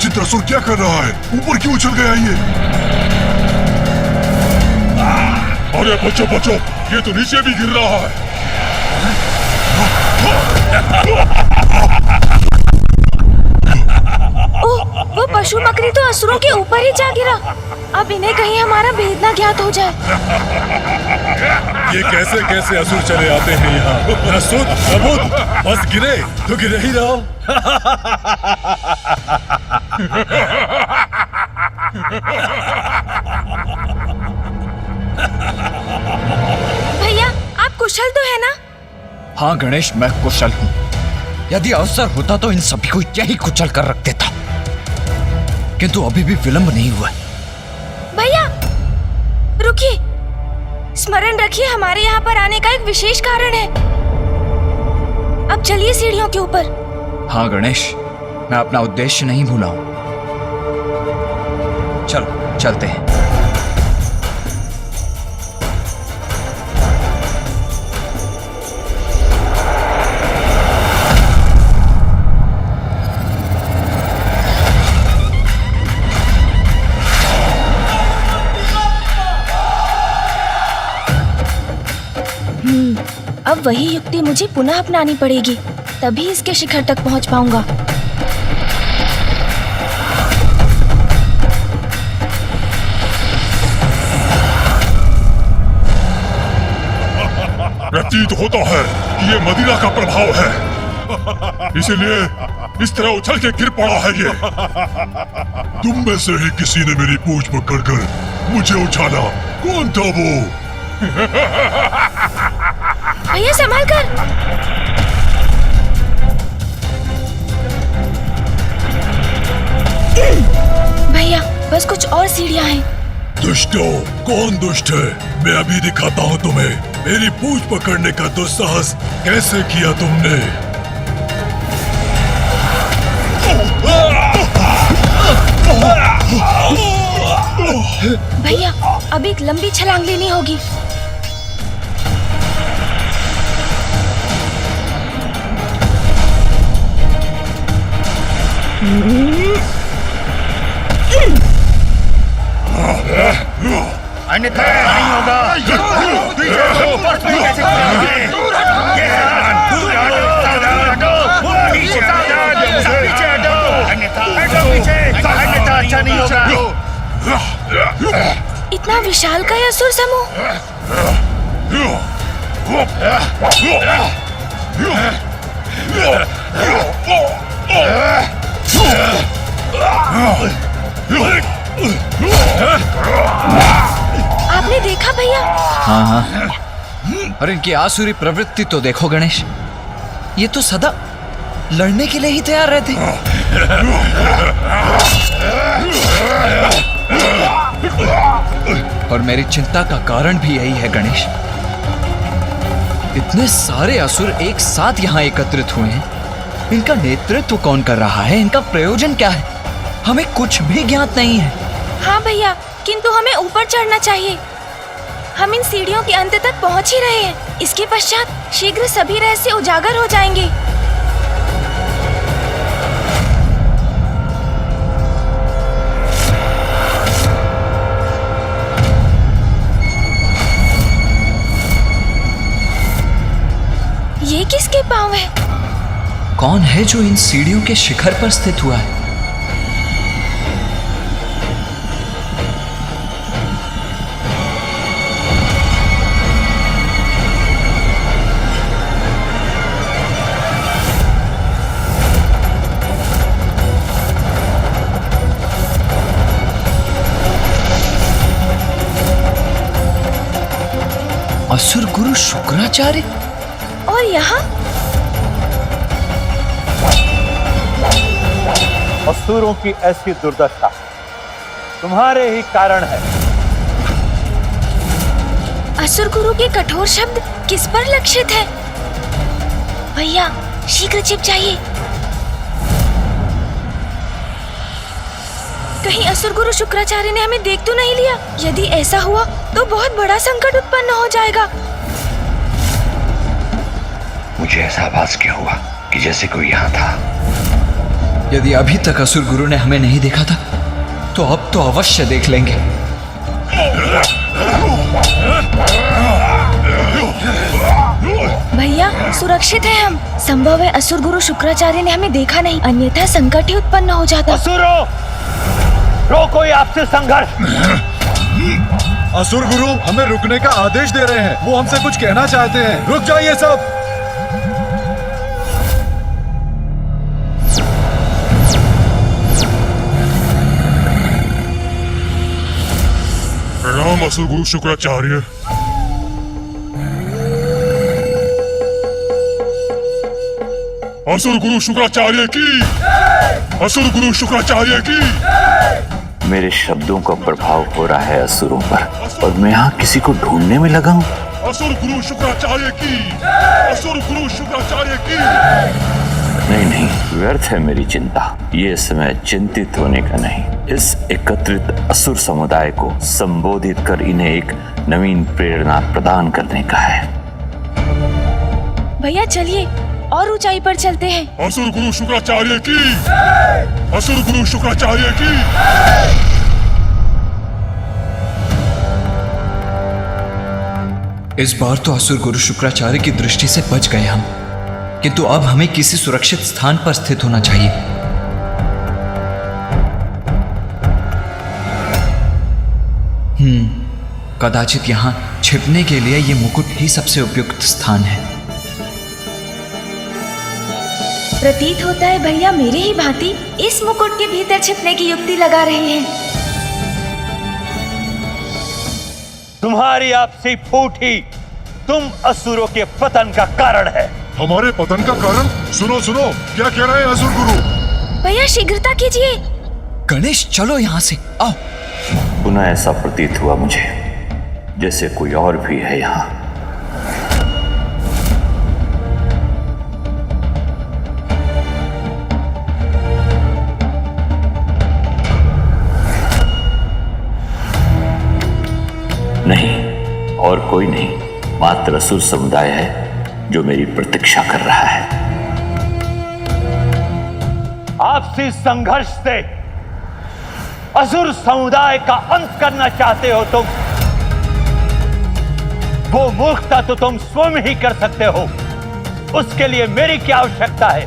चित्रासुर क्या कर रहा है? ऊपर क्यों उछल गया ये? अरे बच्चों बच्चों, ये तो नीचे भी गिर रहा है। ओह, वो पशु मकड़ी तो असुरों के ऊपर ही जा गिरा। अब इन्हें कहीं हमारा भेद ना ज्ञात हो जाए। ये कैसे कैसे असुर चले आते हैं यहाँ? न सुध न बुध, बस गिरे तो गिरे ही रहो। भैया, आप कुशल तो है ना? हाँ गणेश, मैं कुशल हूँ। यदि अवसर होता तो इन सभी को यही कुचल कर रख देता, किंतु अभी भी विलंब नहीं हुआ। भैया रुकिए, स्मरण रखिए हमारे यहाँ पर आने का एक विशेष कारण है। अब चलिए सीढ़ियों के ऊपर। हाँ गणेश, मैं अपना उद्देश्य नहीं भूला हूँ। चलो चलते हैं। अब वही युक्ति मुझे पुनः अपनानी पड़ेगी, तभी इसके शिखर तक पहुंच पाऊंगा। प्रतीत होता है कि ये मदिरा का प्रभाव है, इसीलिए इस तरह उछल के गिर पड़ा है ये। तुम में से ही किसी ने मेरी पूंछ पकड़कर मुझे उछाला। कौन था वो? भैया संभाल कर। भैया बस कुछ और सीढ़ियां हैं। दुष्टों, कौन दुष्ट है? मैं अभी दिखाता हूँ तुम्हें। मेरी पूंछ पकड़ने का दुस्साहस कैसे किया तुमने? भैया अब एक लंबी छलांग लेनी होगी। अन्यथा नहीं होगा। फर्स्ट में कैसे करेंगे? ये सावधान हटो, पीछे हटो, अन्यथा अच्छा नहीं होगा। इतना विशालकाय असुर समूह। आपने देखा भैया? हाँ हाँ, और इनकी आसुरी प्रवृत्ति तो देखो गणेश, ये तो सदा लड़ने के लिए ही तैयार रहते। और मेरी चिंता का कारण भी यही है गणेश। इतने सारे असुर एक साथ यहाँ एकत्रित हुए हैं, इनका नेतृत्व कौन कर रहा है? इनका प्रयोजन क्या है? हमें कुछ भी ज्ञात नहीं है। हाँ भैया, किंतु हमें ऊपर चढ़ना चाहिए। हम इन सीढ़ियों के अंत तक पहुँच ही रहे हैं। इसके पश्चात शीघ्र सभी रहस्य उजागर हो जाएंगे। ये किसके पांव है? कौन है जो इन सीढ़ियों के शिखर पर स्थित हुआ है? असुर गुरु शुक्राचार्य। और यहाँ असुरों की ऐसी दुर्दशा तुम्हारे ही कारण है। असुर गुरु के कठोर शब्द किस पर लक्षित है? भैया शीघ्र छिप जाइए। कहीं असुर गुरु शुक्राचार्य ने हमें देख तो नहीं लिया? यदि ऐसा हुआ तो बहुत बड़ा संकट उत्पन्न हो जाएगा। मुझे ऐसा आभास क्यों हुआ कि जैसे कोई यहाँ था? यदि अभी तक असुर गुरु ने हमें नहीं देखा था तो अब तो अवश्य देख लेंगे। भैया सुरक्षित है हम। संभव है असुर गुरु शुक्राचार्य ने हमें देखा नहीं, अन्यथा संकट ही उत्पन्न हो जाता। असुरो, रोको ये आपसे संघर्ष। असुर गुरु हमें रुकने का आदेश दे रहे हैं। वो हमसे कुछ कहना चाहते हैं। रुक जाइए सब। प्रणाम असुर गुरु शुक्राचार्य। असुर गुरु शुक्राचार्य की, असुर गुरु शुक्राचार्य की। मेरे शब्दों का प्रभाव हो रहा है असुरों पर, और मैं यहाँ किसी को ढूंढने में लगा हूँ। असुर गुरु शुक्राचार्य की, असुर गुरु शुक्राचार्य की। नहीं नहीं, व्यर्थ है मेरी चिंता। ये समय चिंतित होने का नहीं, इस एकत्रित असुर समुदाय को संबोधित कर इन्हें एक नवीन प्रेरणा प्रदान करने का है। भैया चलिए और ऊंचाई पर चलते हैं। असुर गुरु शुक्राचार्य की, असुर गुरु शुक्राचार्य की। इस बार तो असुर गुरु शुक्राचार्य की दृष्टि से बच गए हम, किंतु अब हमें किसी सुरक्षित स्थान पर स्थित होना चाहिए। कदाचित यहां छिपने के लिए ये मुकुट ही सबसे उपयुक्त स्थान है। प्रतीत होता है भैया मेरे ही भांति इस मुकुट के भीतर छिपने की युक्ति लगा रहे हैं। तुम्हारी आपसी फूट ही तुम असुरों के पतन का कारण है। हमारे पतन का कारण? सुनो सुनो, क्या कह रहे हैं असुर गुरु? भैया शीघ्रता कीजिए। गणेश चलो यहां से, आओ। पुनः ऐसा प्रतीत हुआ मुझे जैसे कोई और भी है यहाँ। नहीं, और कोई नहीं, मात्र असुर समुदाय है जो मेरी प्रतीक्षा कर रहा है। आपसी संघर्ष से असुर समुदाय का अंत करना चाहते हो तुम। वो मूर्खता तो तुम स्वयं ही कर सकते हो, उसके लिए मेरी क्या आवश्यकता है?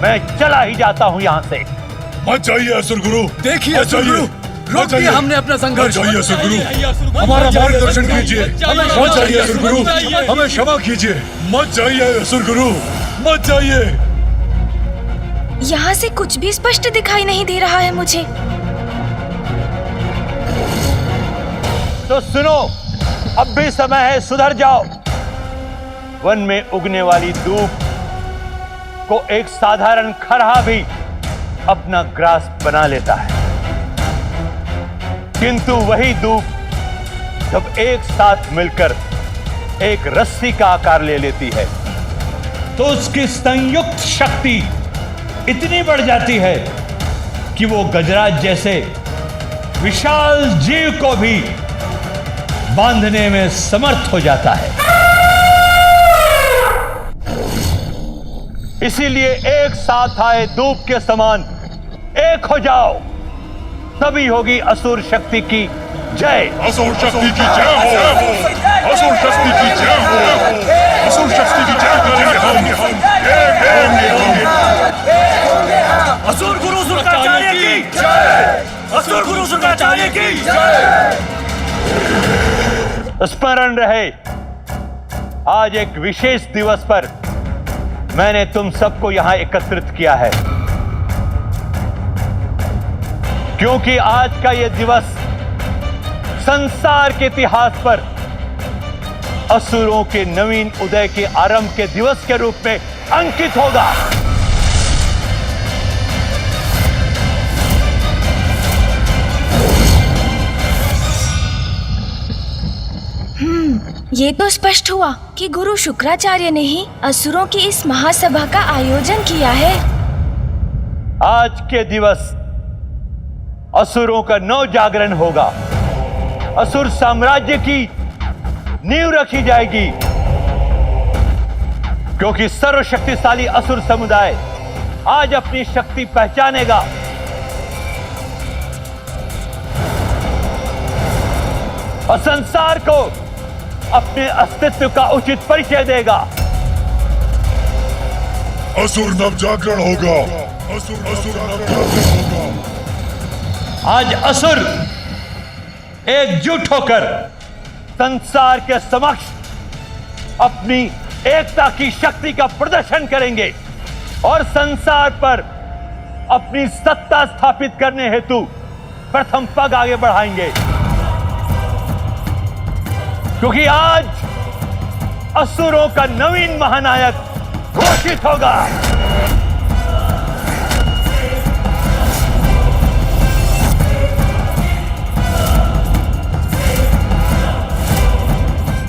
मैं चला ही जाता हूं यहां से। मत जाइए असुर गुरु। देखिए असुर गुरु, रोक दिया हमने अपना संघर्ष। मत जाइए असुर गुरु, हमारा मार्गदर्शन कीजिए। मत जाइए असुर गुरु, हमें क्षमा कीजिए। मत जाइए असुर गुरु, मत जाइए। यहाँ से कुछ भी स्पष्ट दिखाई नहीं दे रहा है मुझे। तो सुनो, अब भी समय है, सुधर जाओ। वन में उगने वाली दूब को एक साधारण खरहा भी अपना ग्रास बना लेता है, किंतु वही दूब जब एक साथ मिलकर एक रस्सी का आकार ले लेती है तो उसकी संयुक्त शक्ति इतनी बढ़ जाती है कि वो गजराज जैसे विशाल जीव को भी बांधने में समर्थ हो जाता है। इसीलिए एक साथ आए दूब के समान एक हो जाओ, तभी होगी असुर शक्ति की जय। असुर शक्ति की जय हो, असुर शक्ति की जय हो, असुर शक्ति की जय करेंगे हम। असुर गुरु शुक्राचार्य की जय, असुर गुरु शुक्राचार्य की जय। स्मरण रहे, आज एक विशेष दिवस पर मैंने तुम सबको यहां एकत्रित किया है, क्योंकि आज का यह दिवस संसार के इतिहास पर असुरों के नवीन उदय के आरंभ के दिवस के रूप में अंकित होगा। ये तो स्पष्ट हुआ कि गुरु शुक्राचार्य ने ही असुरों की इस महासभा का आयोजन किया है। आज के दिवस असुरों का नव जागरण होगा, असुर साम्राज्य की नींव रखी जाएगी, क्योंकि सर्वशक्तिशाली असुर समुदाय आज अपनी शक्ति पहचानेगा और संसार को अपने अस्तित्व का उचित परिचय देगा। असुर नव जागरण होगा। असुर नव जागरण होगा। आज असुर एकजुट होकर संसार के समक्ष अपनी एकता की शक्ति का प्रदर्शन करेंगे और संसार पर अपनी सत्ता स्थापित करने हेतु प्रथम पग आगे बढ़ाएंगे, क्योंकि आज असुरों का नवीन महानायक घोषित होगा।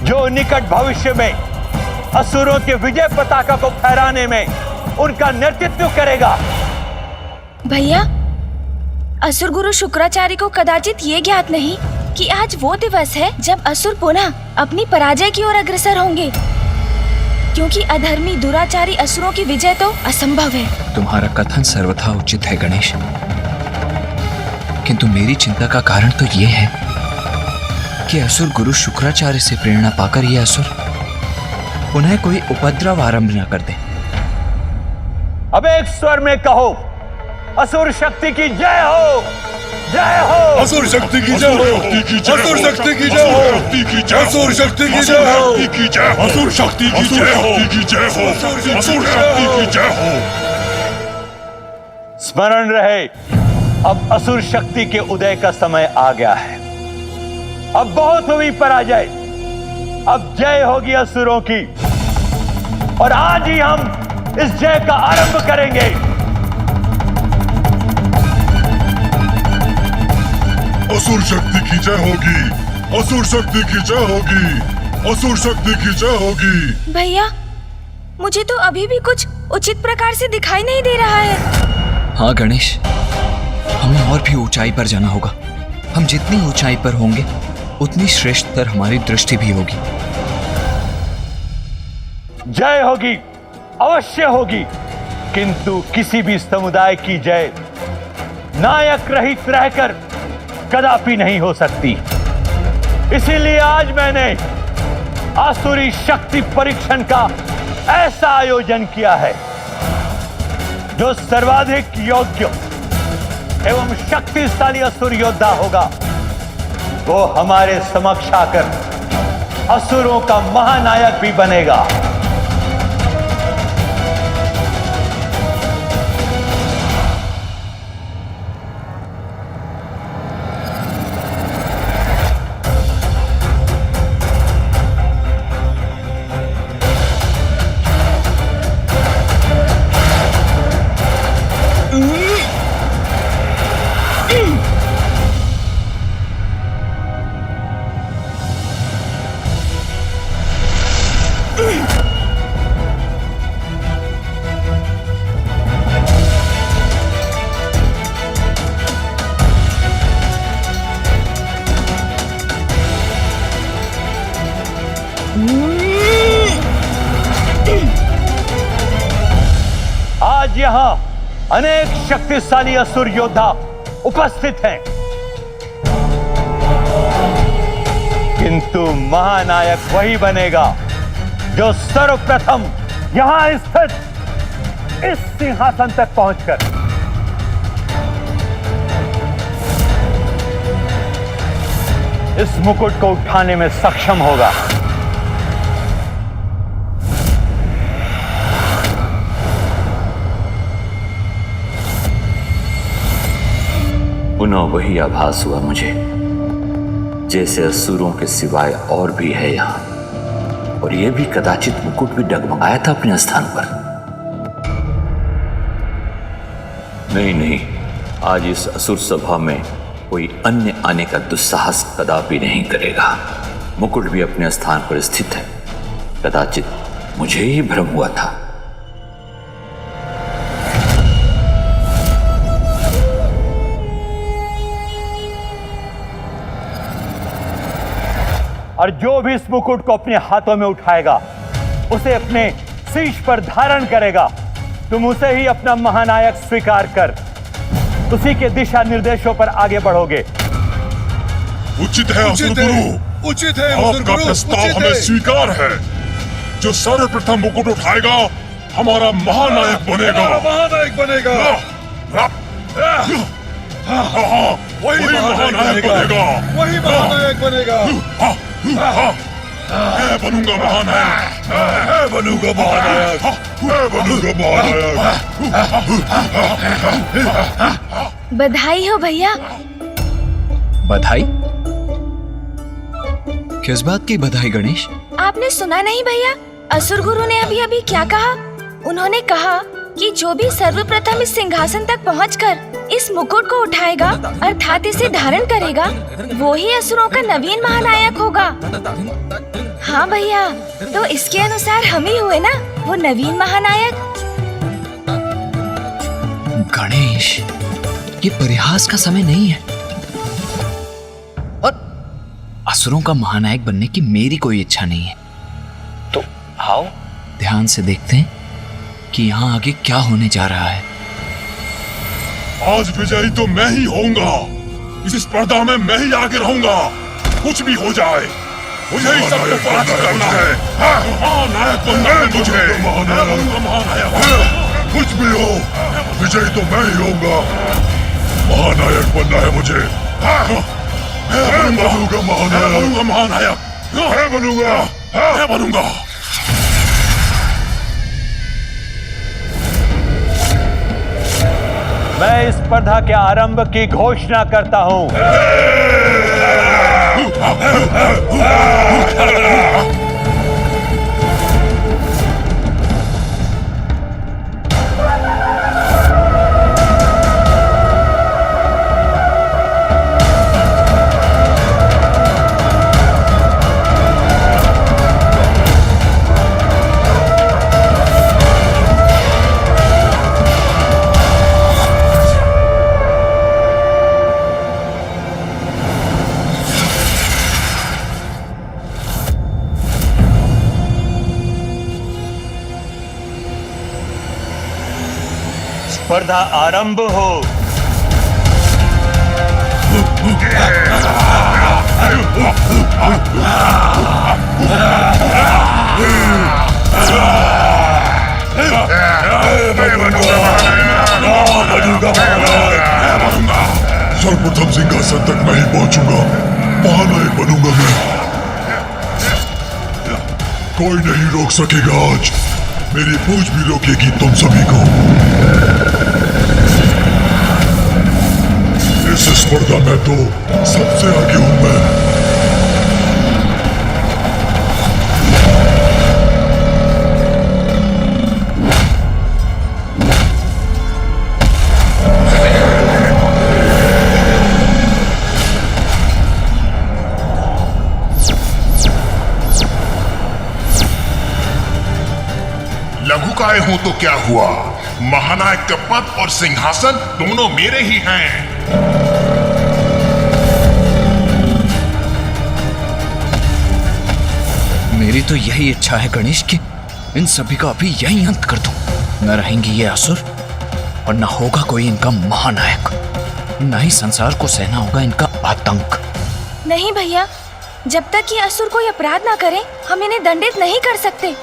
जो निकट भविष्य में असुरों के विजय पताका को फहराने में उनका नेतृत्व करेगा। भैया, असुर गुरु शुक्राचार्य को कदाचित ये ज्ञात नहीं कि आज वो दिवस है जब असुर पुनः अपनी पराजय की ओर अग्रसर होंगे, क्योंकि अधर्मी दुराचारी असुरों की विजय तो असंभव है। तुम्हारा कथन सर्वथा उचित है गणेश, किंतु मेरी चिंता का कारण तो ये है कि असुर गुरु शुक्राचार्य से प्रेरणा पाकर ये असुर उन्हें कोई उपद्रव आरंभ न कर दे। अब एक स्वर में कहो, असुर शक्ति की जय हो, जय हो। असुर शक्ति की जय हो, असुर शक्ति की जय हो, असुर शक्ति की जय हो, असुर शक्ति की जय हो, असुर शक्ति की जय हो। स्मरण रहे, अब असुर शक्ति के उदय का समय आ गया है। अब बहुत हुई पराजय, अब जय होगी असुरों की और आज ही हम इस जय का आरंभ करेंगे। असुर शक्ति की जय होगी, असुर शक्ति की जय होगी, असुर शक्ति की जय होगी। भैया, मुझे तो अभी भी कुछ उचित प्रकार से दिखाई नहीं दे रहा है। हाँ गणेश, हमें और भी ऊंचाई पर जाना होगा। हम जितनी ऊंचाई पर होंगे उतनी श्रेष्ठतर हमारी दृष्टि भी होगी। जय होगी, अवश्य होगी, किंतु किसी भी समुदाय की जय नायक रहित रहकर कदापि नहीं हो सकती। इसीलिए आज मैंने आसुरी शक्ति परीक्षण का ऐसा आयोजन किया है जो सर्वाधिक योग्य एवं शक्तिशाली असुर योद्धा होगा वो हमारे समक्ष आकर असुरों का महानायक भी बनेगा। आज यहां अनेक शक्तिशाली असुर योद्धा उपस्थित हैं, किंतु महानायक वही बनेगा जो सर्वप्रथम यहां स्थित इस सिंहासन तक पहुंचकर इस मुकुट को उठाने में सक्षम होगा। पुनः वही आभास हुआ मुझे जैसे असुरों के सिवाय और भी है यहाँ, और यह भी कदाचित मुकुट भी डगमगाया था अपने स्थान पर। नहीं नहीं, आज इस असुर सभा में कोई अन्य आने का दुस्साहस कदापि नहीं करेगा। मुकुट भी अपने स्थान पर स्थित है, कदाचित मुझे ही भ्रम हुआ था। और जो भी इस मुकुट को अपने हाथों में उठाएगा उसे अपने शीश पर धारण करेगा, तुम उसे ही अपना महानायक स्वीकार कर, उसी के दिशा निर्देशों पर आगे बढ़ोगे। उचित है असुर गुरु, उचित है आपका प्रस्ताव हमें स्वीकार है। जो सर्वप्रथम मुकुट उठाएगा हमारा महानायक बनेगा। महानायक बनेगा। वही महानायक बनेगा। वही महानायक बनेगा। मैं बनूंगा महानायक। मैं बनूंगा महानायक। मैं बनूंगा महानायक। बधाई हो भैया। बधाई? किस बात की बधाई गणेश? आपने सुना नहीं भैया, असुर गुरु ने अभी अभी क्या कहा? उन्होंने कहा कि जो भी सर्वप्रथम इस सिंहासन तक पहुंचकर इस मुकुट को उठाएगा अर्थात इसे धारण करेगा, वो ही असुरों का नवीन महानायक होगा। हाँ भैया, तो इसके अनुसार हम ही हुए ना वो नवीन महानायक। गणेश, ये परिहास का समय नहीं है। और असुरों का महानायक बनने की मेरी कोई इच्छा नहीं है। तो आओ ध्यान से देखते हैं कि यहाँ आगे क्या होने जा रहा है। आज विजयी तो मैं ही होऊंगा। इस स्पर्धा में मैं ही आगे रहूंगा। कुछ भी हो जाए मुझे ही सबको पराजित करना है। महानायक बनना है मुझे। मैं बनूंगा महानायक। कुछ भी हो, विजय तो मैं ही होऊंगा। महानायक बनना है मुझे। मैं बनूंगा महानायक। महानायक। मैं बनूंगा। मैं बनूंगा। मैं इस स्पर्धा के आरंभ की घोषणा करता हूं। स्पर्धा आरंभ हो। सर्वप्रथम सिंहासन तक मैं ही पहुंचूंगा। महानायक बनूंगा मैं। कोई नहीं रोक सकेगा आज। मेरी पूछ भी रोकेगी तुम सभी को। इस स्पर्धा में तो सबसे आगे हूं मैं। लघुकाय हूं तो क्या हुआ, महानायक का पद और सिंहासन दोनों मेरे ही हैं। मेरी तो यही इच्छा है गणेश कि इन सभी का अभी यही अंत कर दूं। न रहेंगे ये असुर और न होगा कोई इनका महानायक, न ही संसार को सहना होगा इनका आतंक। नहीं भैया, जब तक ये असुर कोई अपराध ना करे हम इन्हें दंडित नहीं कर सकते।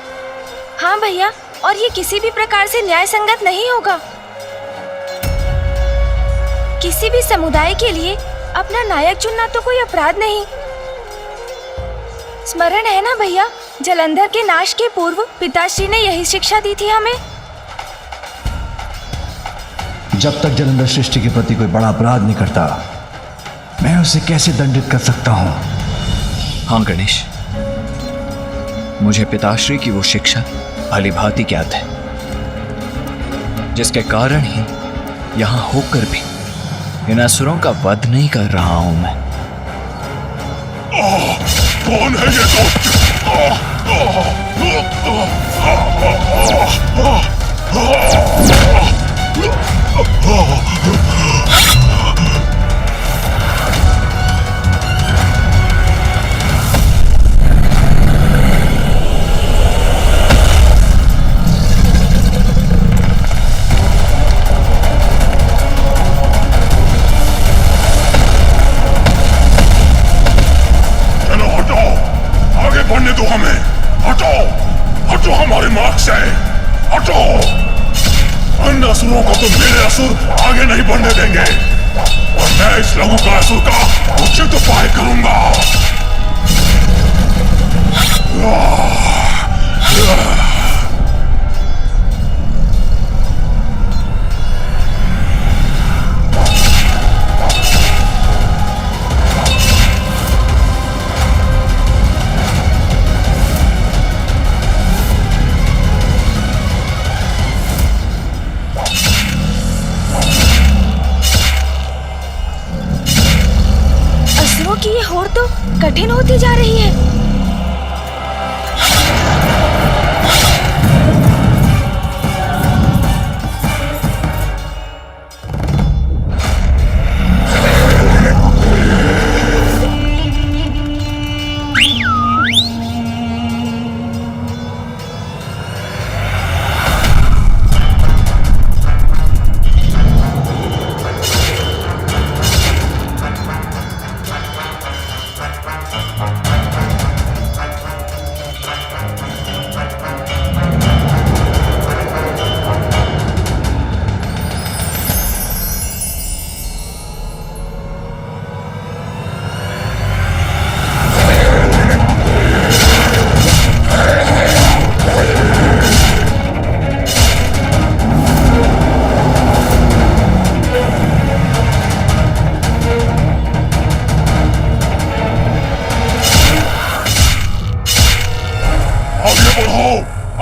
हाँ भैया, और ये किसी भी प्रकार से न्याय संगत नहीं होगा। किसी भी समुदाय के लिए अपना नायक चुनना तो कोई अपराध नहीं। स्मरण है ना भैया, जलंधर के नाश के पूर्व पिताश्री ने यही शिक्षा दी थी हमें। जब तक जलंधर सृष्टि के प्रति कोई बड़ा अपराध नहीं करता, मैं उसे कैसे दंडित कर सकता हूँ? हाँ गणेश, मुझे पिताश्री की वो शिक्षा भली भांति ज्ञात है, जिसके कारण ही यहां होकर भी इन असुरों का वध नहीं कर रहा हूं मैं। कौन है ये दोस्त? असुरों को तो मेरे असुर आगे नहीं बढ़ने देंगे और मैं इस लघुकासुर का उचित उपाय करूंगा। असुरों की ये होड़ तो कठिन होती जा रही है।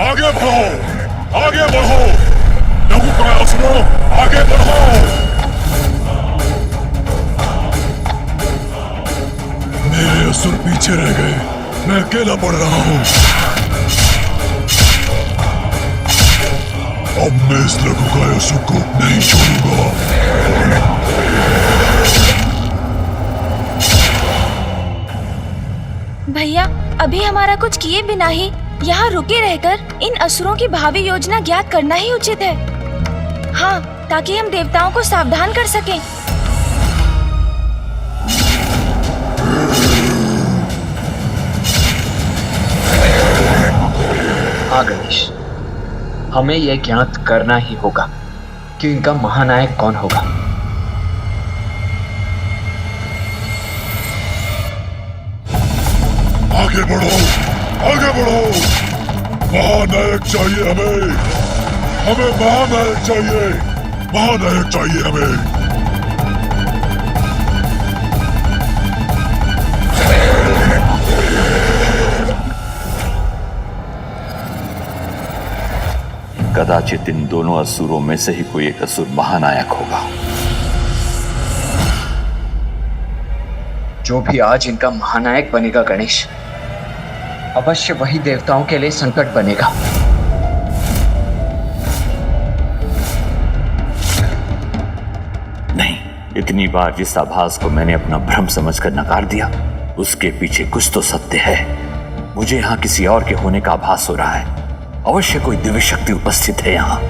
आगे बढ़ो, आगे बढ़ो, लघुकासुरों, आगे बढ़ो। मेरे असुर पीछे रह गए, मैं अकेला बढ़ रहा हूँ। अब मैं इस लघुकासुर को नहीं छोड़ूंगा। भैया, अभी हमारा कुछ किए बिना ही यहाँ रुके रहकर इन असुरों की भावी योजना ज्ञात करना ही उचित है। हाँ, ताकि हम देवताओं को सावधान कर सकें। हाँ गणेश, हमें यह ज्ञात करना ही होगा कि इनका महानायक कौन होगा। आगे बढ़ो, आगे बढ़ो। महानायक चाहिए हमें, हमें महानायक चाहिए, महानायक चाहिए हमें। कदाचित इन दोनों असुरों में से ही कोई एक असुर महानायक होगा। जो भी आज इनका महानायक बनेगा गणेश, अवश्य वही देवताओं के लिए संकट बनेगा। नहीं, इतनी बार जिस आभास को मैंने अपना भ्रम समझकर नकार दिया, उसके पीछे कुछ तो सत्य है। मुझे यहाँ किसी और के होने का आभास हो रहा है। अवश्य कोई दिव्य शक्ति उपस्थित है यहाँ।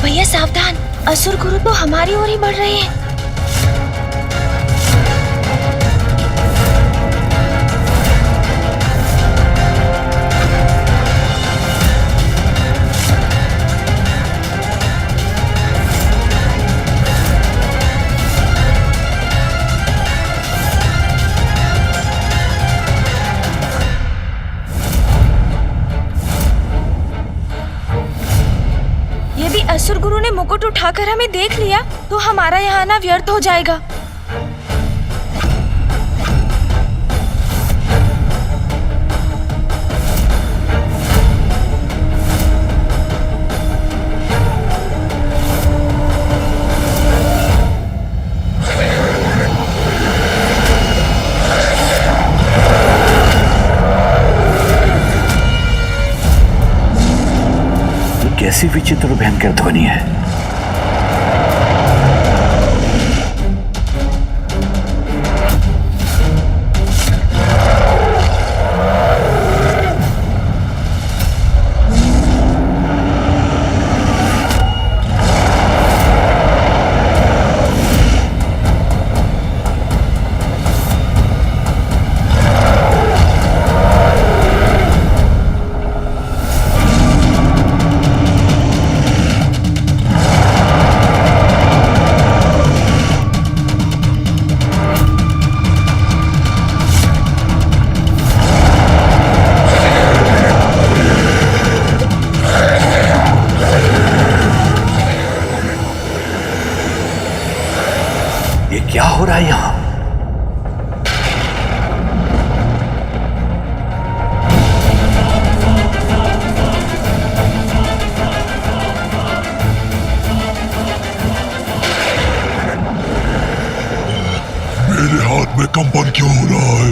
भैया सावधान, असुर गुरु तो हमारी ओर ही बढ़ रहे हैं। यदि असुर गुरु ने मुकुट उठाकर हमें देख लिया तो हमारा यहाँ आना व्यर्थ हो जाएगा। कैसी विचित्र भयंकर ध्वनि है। कंपन क्यों हो रहा है?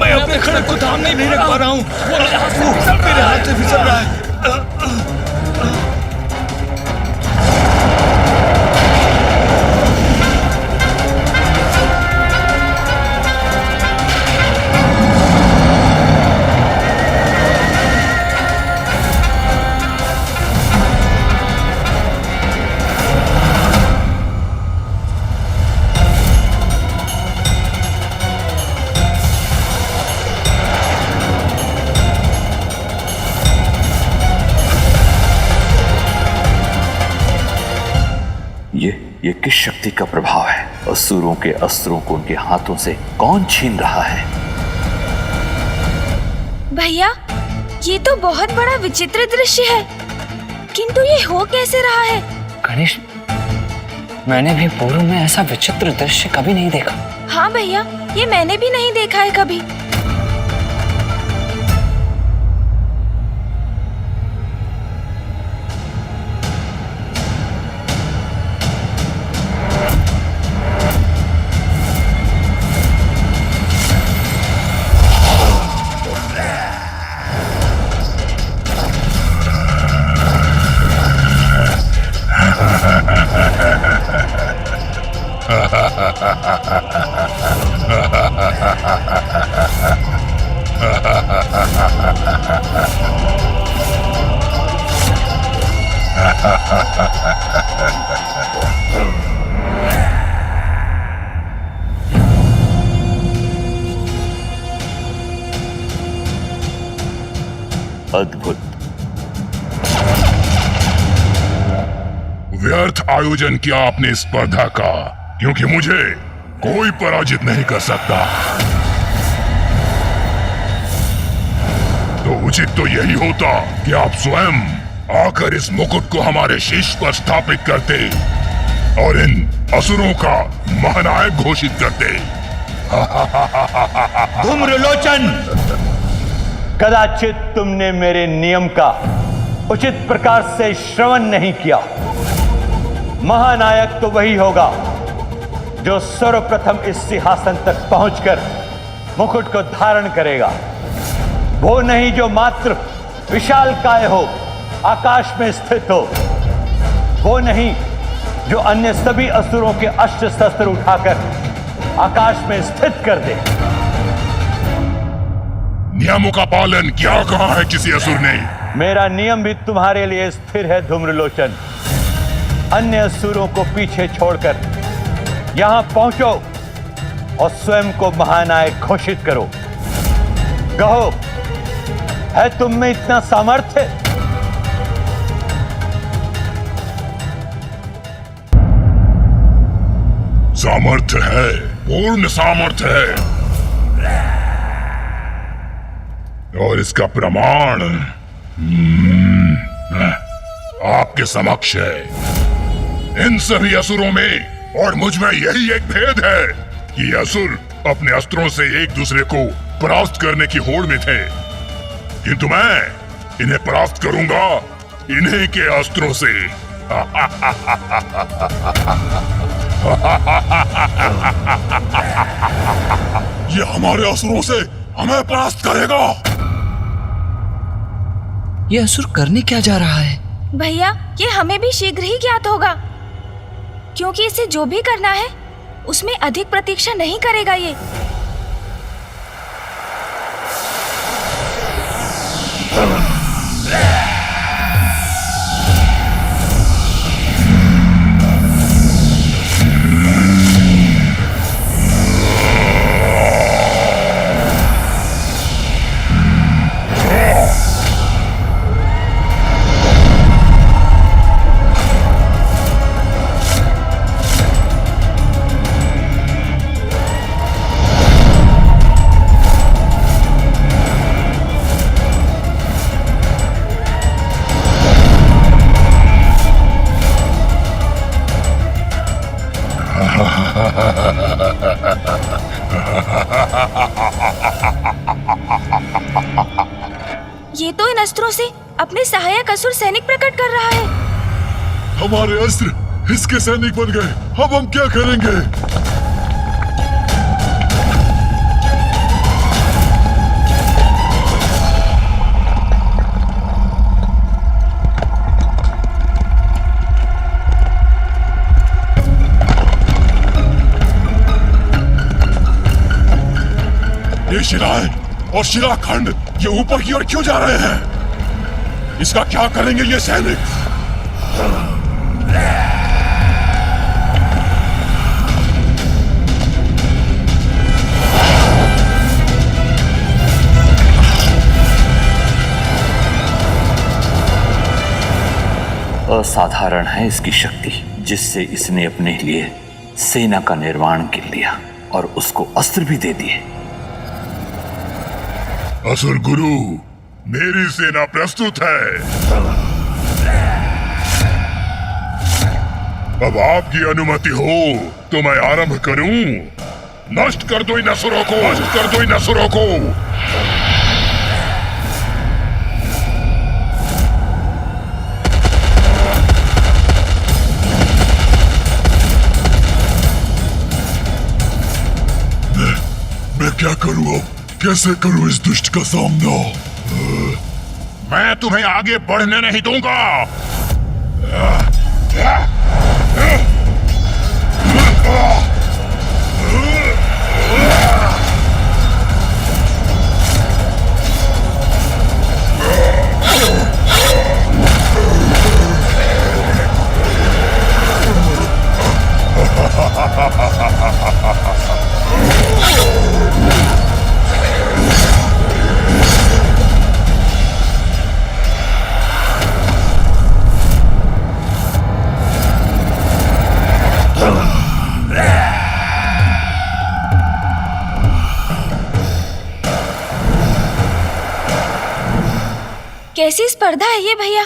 मैं अपने खड़क को थाम नहीं रख पा रहा हूँ। मेरे हाथ से फिसल रहा है। ये किस शक्ति का प्रभाव है? असुरों के अस्त्रों को उनके हाथों से कौन छीन रहा है? भैया, ये तो बहुत बड़ा विचित्र दृश्य है, किंतु ये हो कैसे रहा है? गणेश, मैंने भी पूर्व में ऐसा विचित्र दृश्य कभी नहीं देखा। हाँ भैया, ये मैंने भी नहीं देखा है कभी। अद्भुत। व्यर्थ आयोजन किया आपने स्पर्धा का, क्योंकि मुझे कोई पराजित नहीं कर सकता। तो उचित तो यही होता कि आप स्वयं आकर इस मुकुट को हमारे शीश पर स्थापित करते और इन असुरों का महानायक घोषित करते। धूम्रलोचन, कदाचित तुमने मेरे नियम का उचित प्रकार से श्रवण नहीं किया। महानायक तो वही होगा जो सर्वप्रथम इस सिंहासन तक पहुंचकर मुकुट को धारण करेगा, वो नहीं जो मात्र विशालकाय हो, आकाश में स्थित हो, वो नहीं जो अन्य सभी असुरों के अस्त्र शस्त्र उठाकर आकाश में स्थित कर दे। नियमों का पालन क्या कहा है किसी असुर ने? मेरा नियम भी तुम्हारे लिए स्थिर है धूम्रलोचन। अन्य असुरों को पीछे छोड़कर यहां पहुंचो और स्वयं को महानायक घोषित करो। कहो, है तुम में इतना सामर्थ्य? सामर्थ्य है, पूर्ण सामर्थ्य है, और इसका प्रमाण आपके समक्ष है। इन सभी असुरों में और मुझ में यही एक भेद है कि असुर अपने अस्त्रों से एक दूसरे को परास्त करने की होड़ में थे, किंतु मैं इन्हें परास्त करूंगा इन्हीं के अस्त्रों से। ये हमारे असुरों से हमें परास्त करेगा। ये असुर करने क्या जा रहा है? भैया, ये हमें भी शीघ्र ही ज्ञात होगा, क्योंकि इसे जो भी करना है उसमें अधिक प्रतीक्षा नहीं करेगा ये। ये तो इन अस्त्रों से अपने सहायक असुर सैनिक प्रकट कर रहा है। हमारे अस्त्र इसके सैनिक बन गए, अब हम क्या करेंगे? ये शिलाएं और शिलाखंड ये ऊपर की ओर क्यों जा रहे हैं? इसका क्या करेंगे ये सैनिक? असाधारण है इसकी शक्ति, जिससे इसने अपने लिए सेना का निर्माण कर लिया और उसको अस्त्र भी दे दिए। असुर गुरु, मेरी सेना प्रस्तुत है। अब आपकी अनुमति हो तो मैं आरंभ करूं। नष्ट कर दो इन असुरों को, नष्ट कर दो इन असुरों को। मैं क्या करूं अब? कैसे करूं इस दुष्ट का सामना? मैं तुम्हें आगे बढ़ने नहीं दूंगा। कैसी स्पर्धा है ये भैया?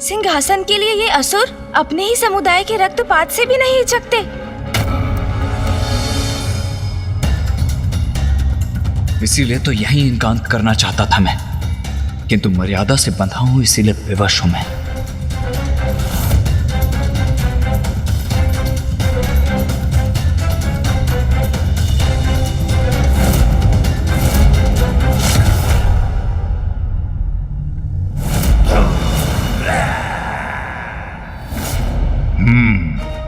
सिंहासन के लिए ये असुर अपने ही समुदाय के रक्तपात से भी नहीं हिचकते। इसीलिए तो यही इनका अंत करना चाहता था मैं, किंतु मर्यादा से बंधा हूं इसीलिए विवश हूं मैं।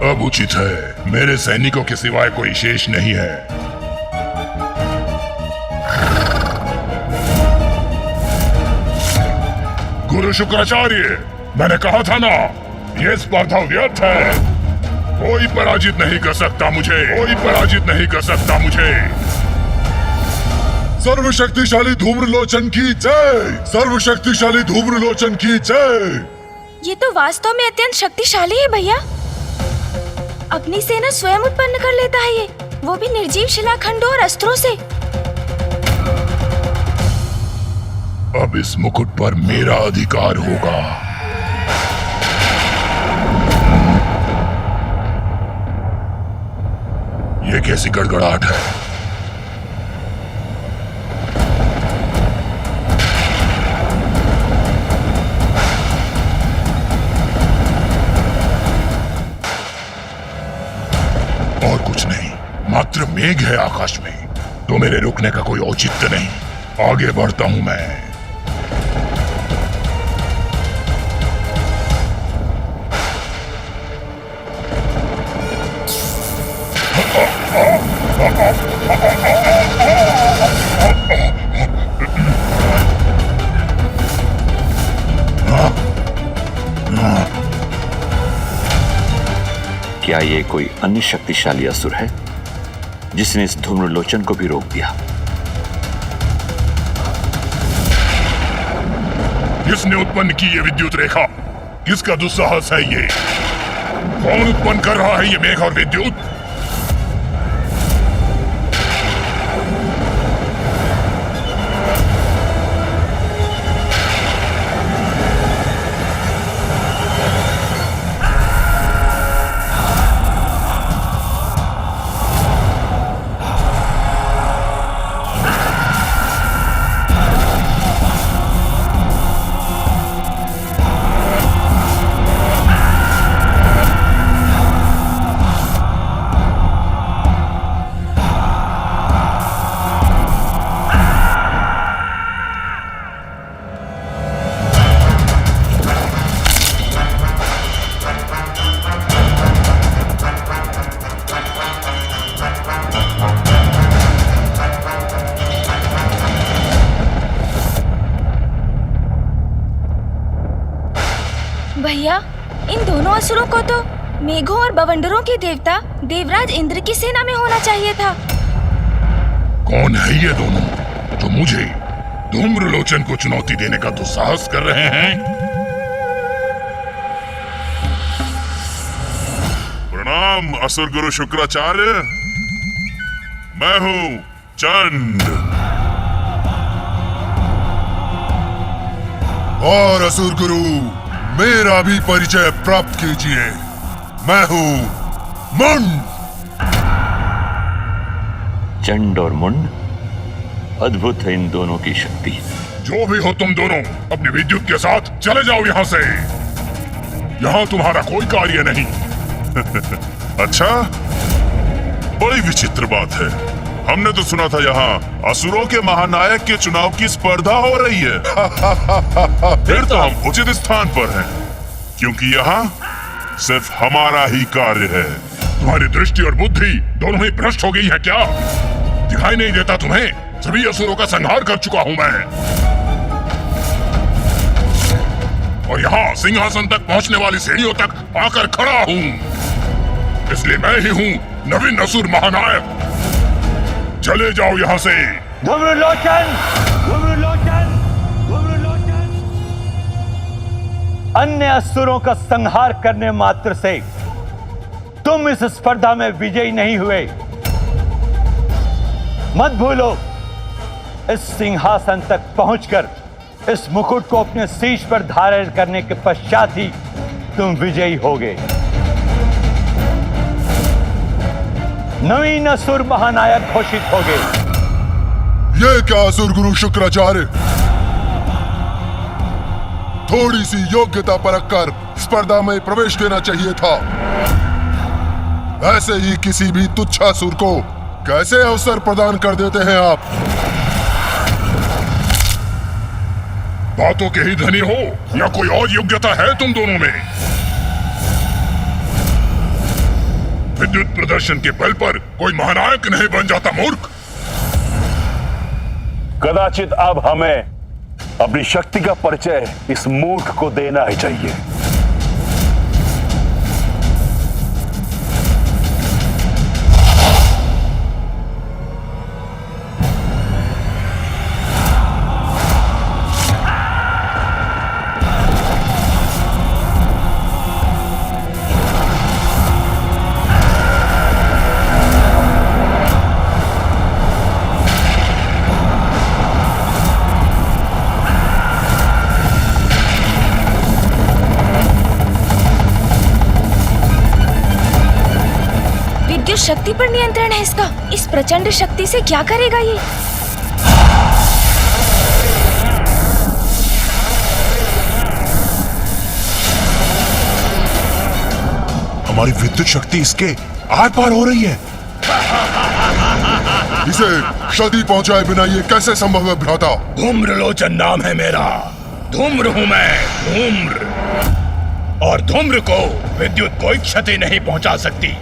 अब उचित है, मेरे सैनिकों के सिवाय कोई शेष नहीं है। गुरु शुक्राचार्य, मैंने कहा था ना, यह स्पर्धा व्यर्थ है। कोई पराजित नहीं कर सकता मुझे, कोई पराजित नहीं कर सकता मुझे। सर्वशक्तिशाली धूम्रलोचन की जय, सर्वशक्तिशाली धूम्रलोचन की जय। ये तो वास्तव में अत्यंत शक्तिशाली है भैया। अपनी सेना स्वयं उत्पन्न कर लेता है ये, वो भी निर्जीव शिलाखंडों और अस्त्रों से। अब इस मुकुट पर मेरा अधिकार होगा। ये कैसी गड़गड़ाहट है? और कुछ नहीं, मात्र मेघ है आकाश में, तो मेरे रुकने का कोई औचित्य नहीं। आगे बढ़ता हूं मैं। क्या ये कोई अन्य शक्तिशाली असुर है जिसने इस धूम्रलोचन को भी रोक दिया? किसने उत्पन्न की ये विद्युत रेखा? किसका दुस्साहस है ये? कौन उत्पन्न कर रहा है ये मेघ और विद्युत? भैया, इन दोनों असुरों को तो मेघों और बवंडरों के देवता देवराज इंद्र की सेना में होना चाहिए था। कौन है ये दोनों जो मुझे धूम्रलोचन को चुनौती देने का दुस्साहस कर रहे हैं? प्रणाम असुर गुरु शुक्राचार्य, मैं हूं चंड। और असुर गुरु, मेरा भी परिचय प्राप्त कीजिए। मैं हूं मुंड। चंड और मुंड, अद्भुत है इन दोनों की शक्ति। जो भी हो तुम दोनों, अपनी विद्युत के साथ चले जाओ यहाँ से। यहाँ तुम्हारा कोई कार्य नहीं। अच्छा, बड़ी विचित्र बात है। हमने तो सुना था यहाँ असुरों के महानायक के चुनाव की स्पर्धा हो रही है। फिर तो हम उचित स्थान पर हैं, क्योंकि यहाँ सिर्फ हमारा ही कार्य है। तुम्हारी दृष्टि और बुद्धि दोनों ही भ्रष्ट हो गई है क्या? दिखाई नहीं देता तुम्हें? सभी असुरों का संहार कर चुका हूं मैं, और यहाँ सिंहासन तक पहुंचने वाली सीढ़ियों तक आकर खड़ा हूं। इसलिए मैं ही हूं नवीन असुर महानायक। चले जाओ यहाँ से। धूम्रलोचन, धूम्रलोचन, धूम्रलोचन। अन्य असुरों का संहार करने मात्र से तुम इस स्पर्धा में विजयी नहीं हुए। मत भूलो, इस सिंहासन तक पहुंचकर इस मुकुट को अपने शीश पर धारण करने के पश्चात ही तुम विजयी होगे। नवीन असुर महानायक घोषित होगे। ये क्या असुर गुरु शुक्राचार्य, थोड़ी सी योग्यता परख कर स्पर्धा में प्रवेश देना चाहिए था। ऐसे ही किसी भी तुच्छासुर को कैसे अवसर प्रदान कर देते हैं आप? बातों के ही धनी हो या कोई और योग्यता है तुम दोनों में? विद्युत प्रदर्शन के बल पर कोई महानायक नहीं बन जाता मूर्ख। कदाचित अब हमें अपनी शक्ति का परिचय इस मूर्ख को देना ही चाहिए। शक्ति पर नियंत्रण है इसका। इस प्रचंड शक्ति से क्या करेगा ये? हमारी विद्युत शक्ति इसके आर पार हो रही है। इसे क्षति पहुंचाए बिना ये कैसे संभव है भ्राता? धूम्रलोचन नाम है मेरा। धूम्र हूं मैं, धूम्र। और धूम्र को विद्युत कोई क्षति नहीं पहुंचा सकती।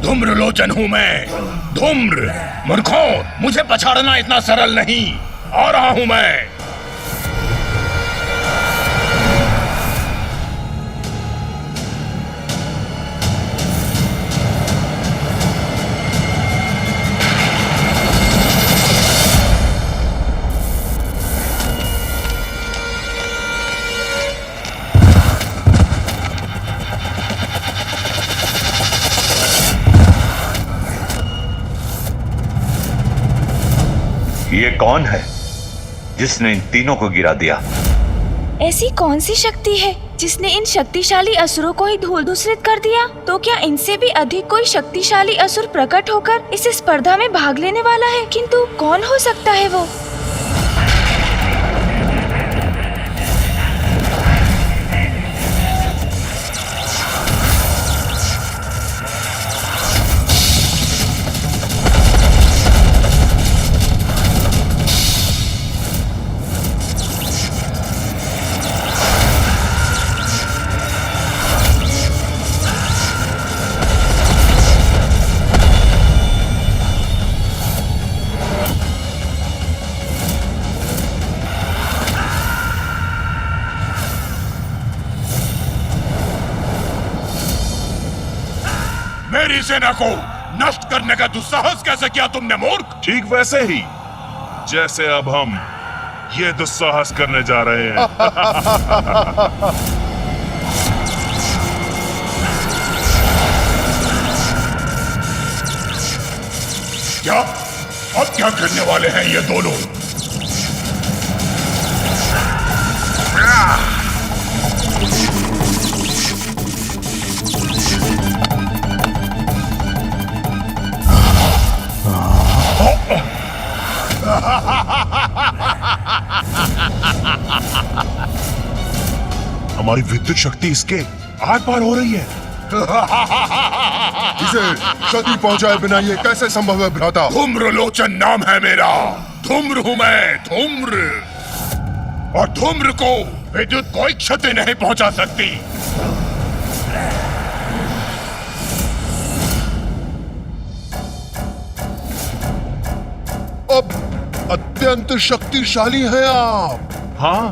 धूम्रलोचन हूं मैं, धूम्र। मूर्खों, मुझे पछाड़ना इतना सरल नहीं। आ रहा हूं मैं। ये कौन है जिसने इन तीनों को गिरा दिया? ऐसी कौन सी शक्ति है जिसने इन शक्तिशाली असुरों को ही धूल धूसरित कर दिया, तो क्या इनसे भी अधिक कोई शक्तिशाली असुर प्रकट होकर इस स्पर्धा में भाग लेने वाला है? किंतु कौन हो सकता है वो? मेरी सेना को नष्ट करने का दुस्साहस कैसे किया तुमने मूर्ख? ठीक वैसे ही जैसे अब हम ये दुस्साहस करने जा रहे हैं। क्या अब क्या करने वाले हैं ये दोनों? हमारी विद्युत शक्ति इसके आर पार हो रही है। इसे क्षति पहुंचाए बिना ये कैसे संभव है भ्राता? धूम्रलोचन नाम है मेरा। धूम्र हूं मैं, धूम्र। और धूम्र को विद्युत कोई क्षति नहीं पहुंचा सकती। अब अत्यंत शक्तिशाली हैं आप। हाँ,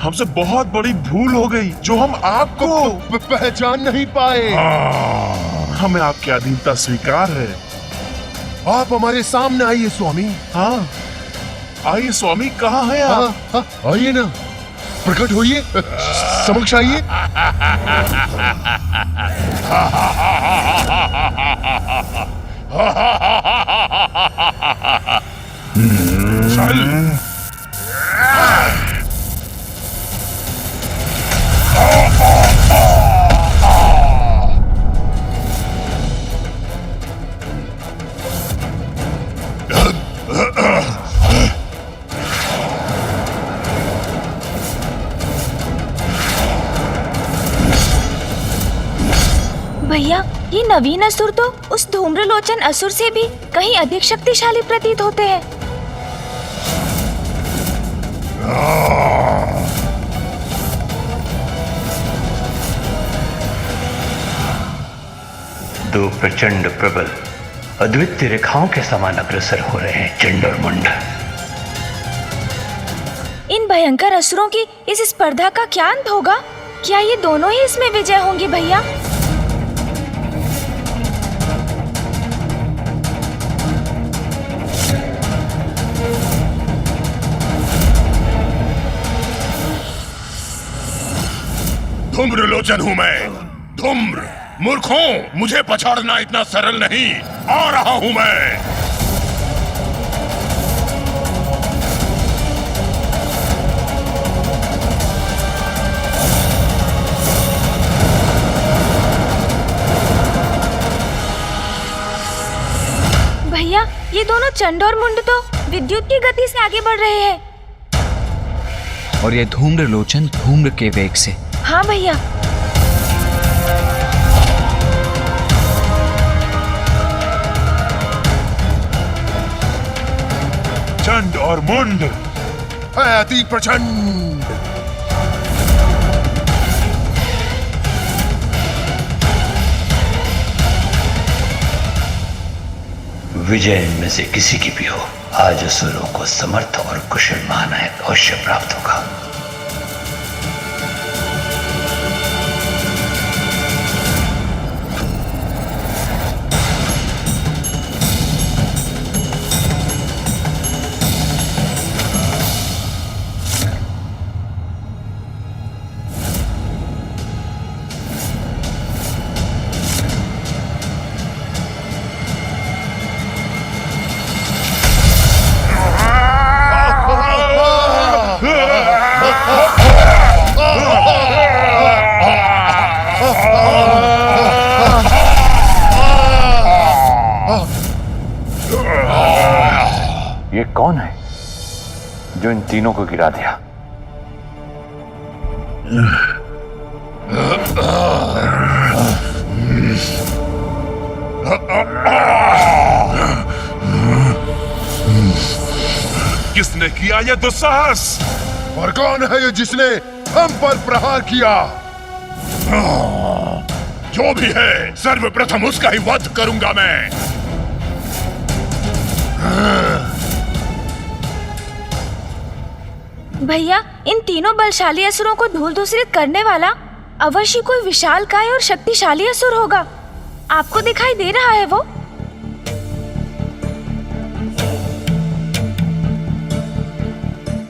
हमसे बहुत बड़ी भूल हो गई जो हम आपको पहचान नहीं पाए। हमें आपकी अधीनता स्वीकार है। आप हमारे सामने आइए स्वामी। हाँ, आइए स्वामी, कहाँ हैं आप? हाँ, आइए ना, प्रकट होइए, समक्ष आइए। चल। भैया, ये नवीन असुर तो उस धूम्रलोचन असुर से भी कहीं अधिक शक्तिशाली प्रतीत होते हैं। दो प्रचंड प्रबल अद्वितीय रेखाओं के समान अग्रसर हो रहे हैं चंड और मुंड। इन भयंकर असुरों की इस स्पर्धा का क्या अंत होगा? क्या ये दोनों ही इसमें विजय होंगे भैया? धूम्रलोचन हूं मैं, धूम्र। मूर्खों, मुझे पछाड़ना इतना सरल नहीं। आ रहा हूं मैं। भैया, ये दोनों चंड और मुंड तो विद्युत की गति से आगे बढ़ रहे हैं। और ये धूम्रलोचन धूम्र के वेग से। हाँ भैया। चंड और मुंड अति प्रचंड। विजय इनमें से किसी की भी हो, आज असुरों को समर्थ और कुशल महानायक अवश्य प्राप्त होगा। ये कौन है जो इन तीनों को गिरा दिया? किसने किया यह दुस्साहस? और कौन है ये जिसने हम पर प्रहार किया? जो भी है, सर्वप्रथम उसका ही वध करूंगा मैं। भैया, इन तीनों बलशाली असुरों को धूल दूसरित करने वाला अवश्य कोई विशालकाय और शक्तिशाली असुर होगा। आपको दिखाई दे रहा है वो?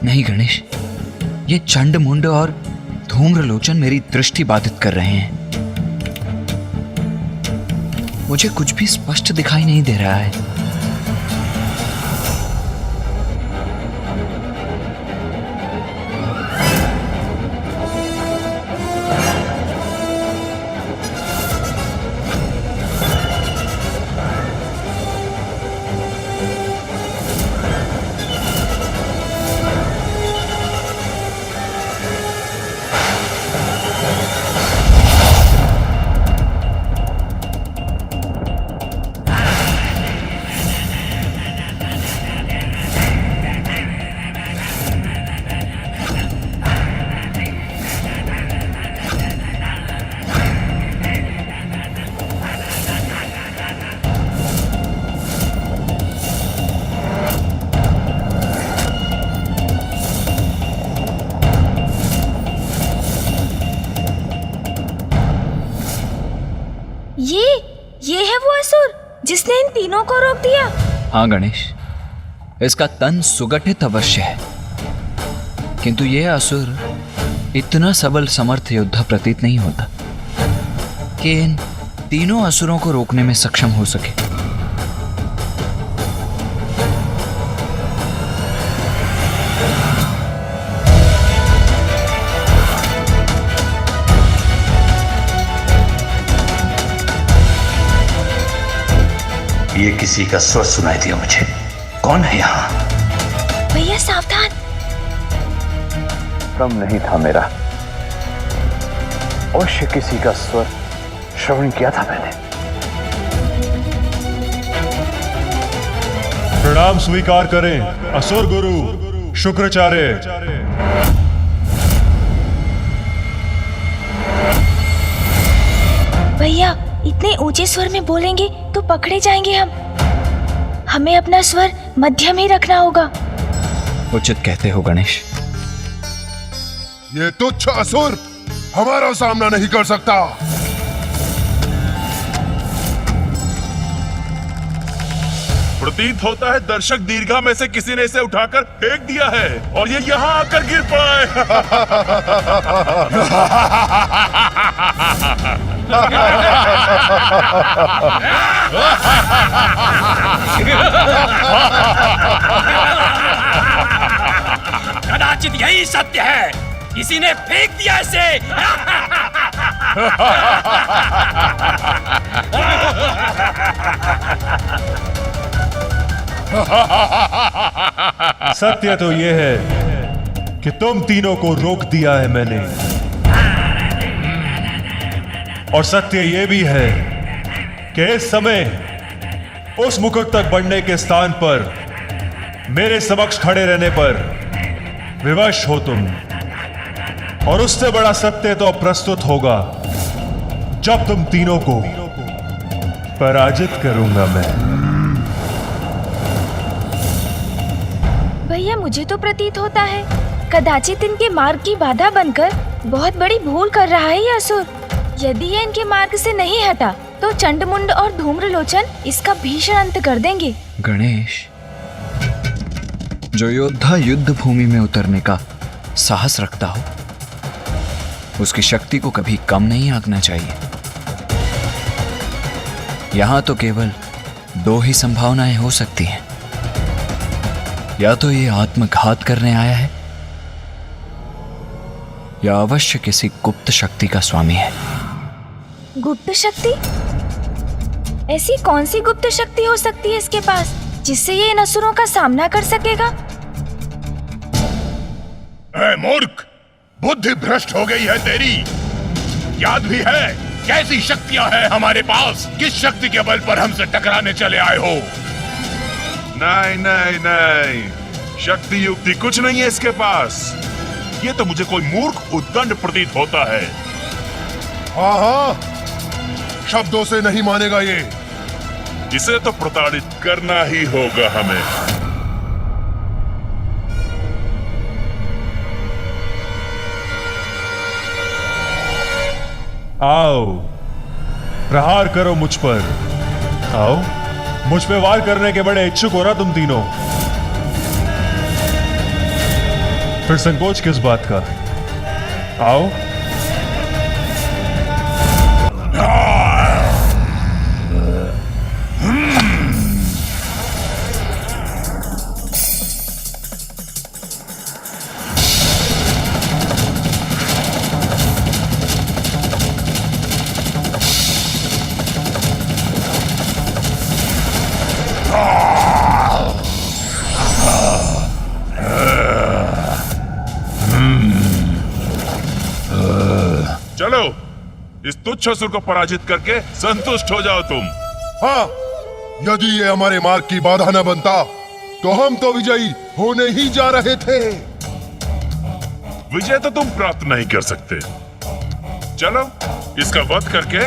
नहीं गणेश, ये चंड मुंड और धूम्रलोचन मेरी दृष्टि बाधित कर रहे हैं। मुझे कुछ भी स्पष्ट दिखाई नहीं दे रहा है। ये है वो असुर जिसने इन तीनों को रोक दिया। हाँ गणेश, इसका तन सुगठित अवश्य है, किंतु यह असुर इतना सबल समर्थ योद्धा प्रतीत नहीं होता कि इन तीनों असुरों को रोकने में सक्षम हो सके। ये किसी का स्वर सुनाई दिया मुझे। कौन है यहाँ? भैया सावधान। भ्रम नहीं था मेरा, अवश्य किसी का स्वर श्रवण किया था मैंने। प्रणाम स्वीकार करें असुर गुरु शुक्राचार्य। भैया, इतने ऊंचे स्वर में बोलेंगे तो पकड़े जाएंगे हम। हमें अपना स्वर मध्यम ही रखना होगा। उचित कहते हो गणेश। ये तुच्छ असुर हमारा सामना नहीं कर सकता। प्रतीत होता है दर्शक दीर्घा में से किसी ने इसे उठाकर फेंक दिया है और ये यहाँ आकर गिर पड़ा कदाचित यही सत्य है, किसी ने फेंक दिया इसे। सत्य तो ये है कि तुम तीनों को रोक दिया है मैंने, और सत्य ये भी है कि इस समय उस मुकुट तक बढ़ने के स्थान पर मेरे समक्ष खड़े रहने पर विवश हो तुम। और उससे बड़ा सत्य तो प्रस्तुत होगा जब तुम तीनों को पराजित करूंगा मैं। भैया, मुझे तो प्रतीत होता है कदाचित इनके मार्ग की बाधा बनकर बहुत बड़ी भूल कर रहा है यह असुर। यदि ये इनके मार्ग से नहीं हटा तो चंडमुंड और धूम्रलोचन इसका भीषण अंत कर देंगे। गणेश, जो योद्धा युद्ध भूमि में उतरने का साहस रखता हो उसकी शक्ति को कभी कम नहीं आंकना चाहिए। यहां तो केवल दो ही संभावनाएं हो सकती हैं, या तो ये आत्मघात करने आया है या अवश्य किसी गुप्त शक्ति का स्वामी है। गुप्त शक्ति? ऐसी कौन सी गुप्त शक्ति हो सकती है इसके पास जिससे ये इन असुरों का सामना कर सकेगा? ए मूर्ख, बुद्धि भ्रष्ट हो गई है तेरी। याद भी है कैसी शक्तियां हैं हमारे पास? किस शक्ति के बल पर हमसे टकराने चले आए हो? नहीं नहीं नहीं, शक्ति युक्ति कुछ नहीं है इसके पास। ये तो मुझे कोई मूर्ख उद्दंड प्रतीत होता है। हाँ, शब्दों से नहीं मानेगा ये। इसे तो प्रताड़ित करना ही होगा हमें। आओ, प्रहार करो मुझ पर। आओ, मुझ पे वार करने के बड़े इच्छुक हो ना तुम तीनों? फिर संकोच किस बात का? आओ। चलो, इस तुच्छ असुर को पराजित करके संतुष्ट हो जाओ तुम। हाँ, यदि ये हमारे मार्ग की बाधा न बनता तो हम तो विजयी होने ही जा रहे थे। विजय तो तुम प्राप्त नहीं कर सकते। चलो, इसका वध करके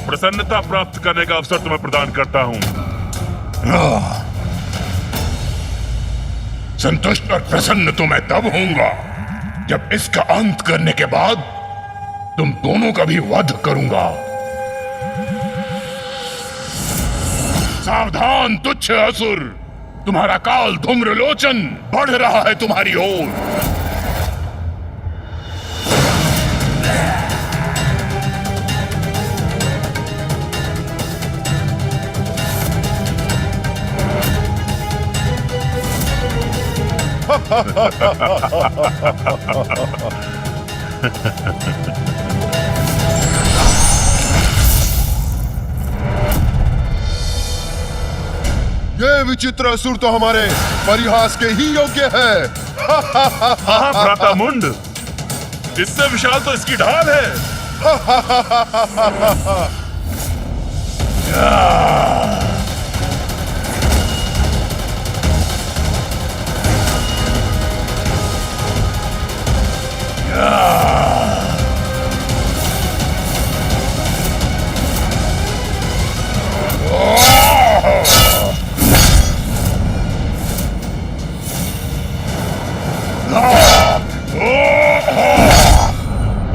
प्रसन्नता प्राप्त करने का अवसर तुम्हें प्रदान करता हूं। संतुष्ट और प्रसन्न तो मैं तब होऊंगा जब इसका अंत करने के बाद तुम दोनों का भी वध करूंगा। सावधान तुच्छ असुर, तुम्हारा काल धूम्रलोचन बढ़ रहा है तुम्हारी ओर। ये विचित्र असुर तो हमारे परिहास के ही योग्य है। हाँ भ्राता मुंड, इससे विशाल तो इसकी ढाल है।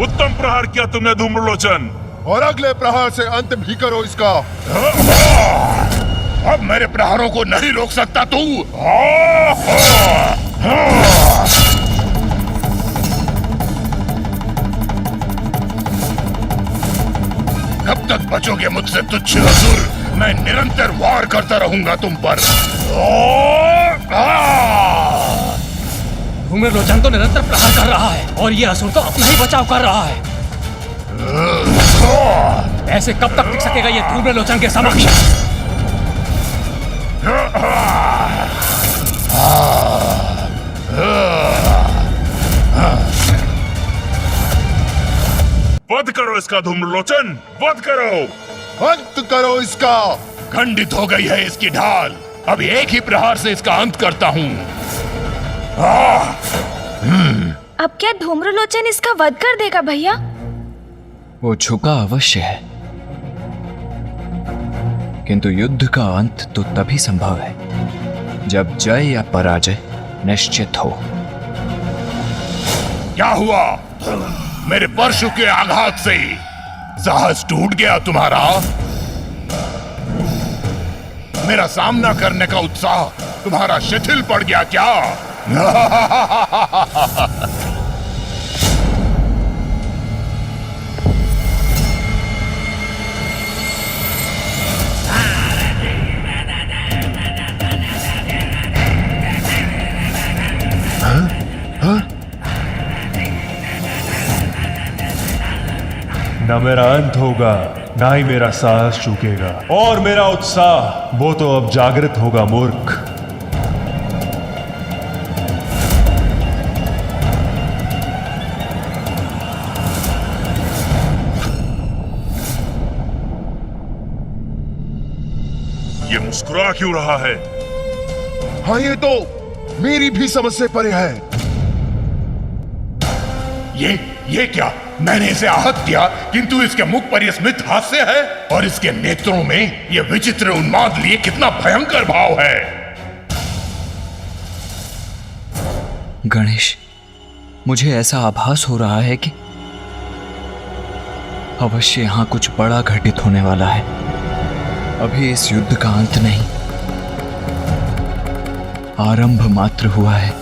उत्तम प्रहार किया तुमने धूम्रलोचन, और अगले प्रहार से अंत भी करो इसका। अब मेरे प्रहारों को नहीं रोक सकता तू। कब तक बचोगे मुझसे तुच्छ असुर? मैं निरंतर वार करता रहूंगा तुम पर। धूम्रलोचन तो निरंतर प्रहार कर रहा है और ये असुर तो अपना ही बचाव कर रहा है। ऐसे कब तक टिक सकेगा ये धूम्रलोचन के समक्ष? वध करो इसका धूम्रलोचन, वध करो। अंत करो इसका। खंडित हो गई है इसकी ढाल। अब एक ही प्रहार से इसका अंत करता हूं। अब क्या धूम्रलोचन इसका वध कर देगा भैया? वो झुका अवश्य है, किंतु युद्ध का अंत तो तभी संभव है जब जय या पराजय निश्चित हो। क्या हुआ? मेरे परशु के आघात से साहस टूट गया तुम्हारा? मेरा सामना करने का उत्साह तुम्हारा शिथिल पड़ गया क्या? न मेरा अंत होगा, ना ही मेरा साहस चूकेगा, और मेरा उत्साह वो तो अब जागृत होगा मूर्ख। मुस्कुरा क्यों रहा है? हाँ, ये तो मेरी भी समझ से परे है। ये क्या? मैंने इसे आहत किया, किंतु इसके मुख पर यह स्मित हास्य है और इसके नेत्रों में यह विचित्र उन्माद लिए कितना भयंकर भाव है। गणेश, मुझे ऐसा आभास हो रहा है कि अवश्य यहां कुछ बड़ा घटित होने वाला है। अभी इस युद्ध का अंत नहीं, आरंभ मात्र हुआ है।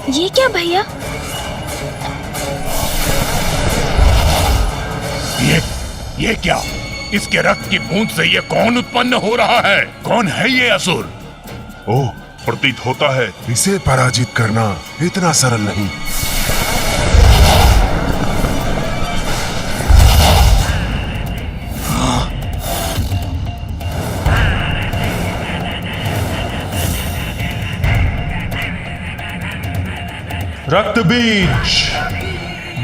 ये क्या भैया? ये क्या? इसके रक्त की बूंद से ये कौन उत्पन्न हो रहा है? कौन है ये असुर? ओह, प्रतीत होता है इसे पराजित करना इतना सरल नहीं। रक्त बीज,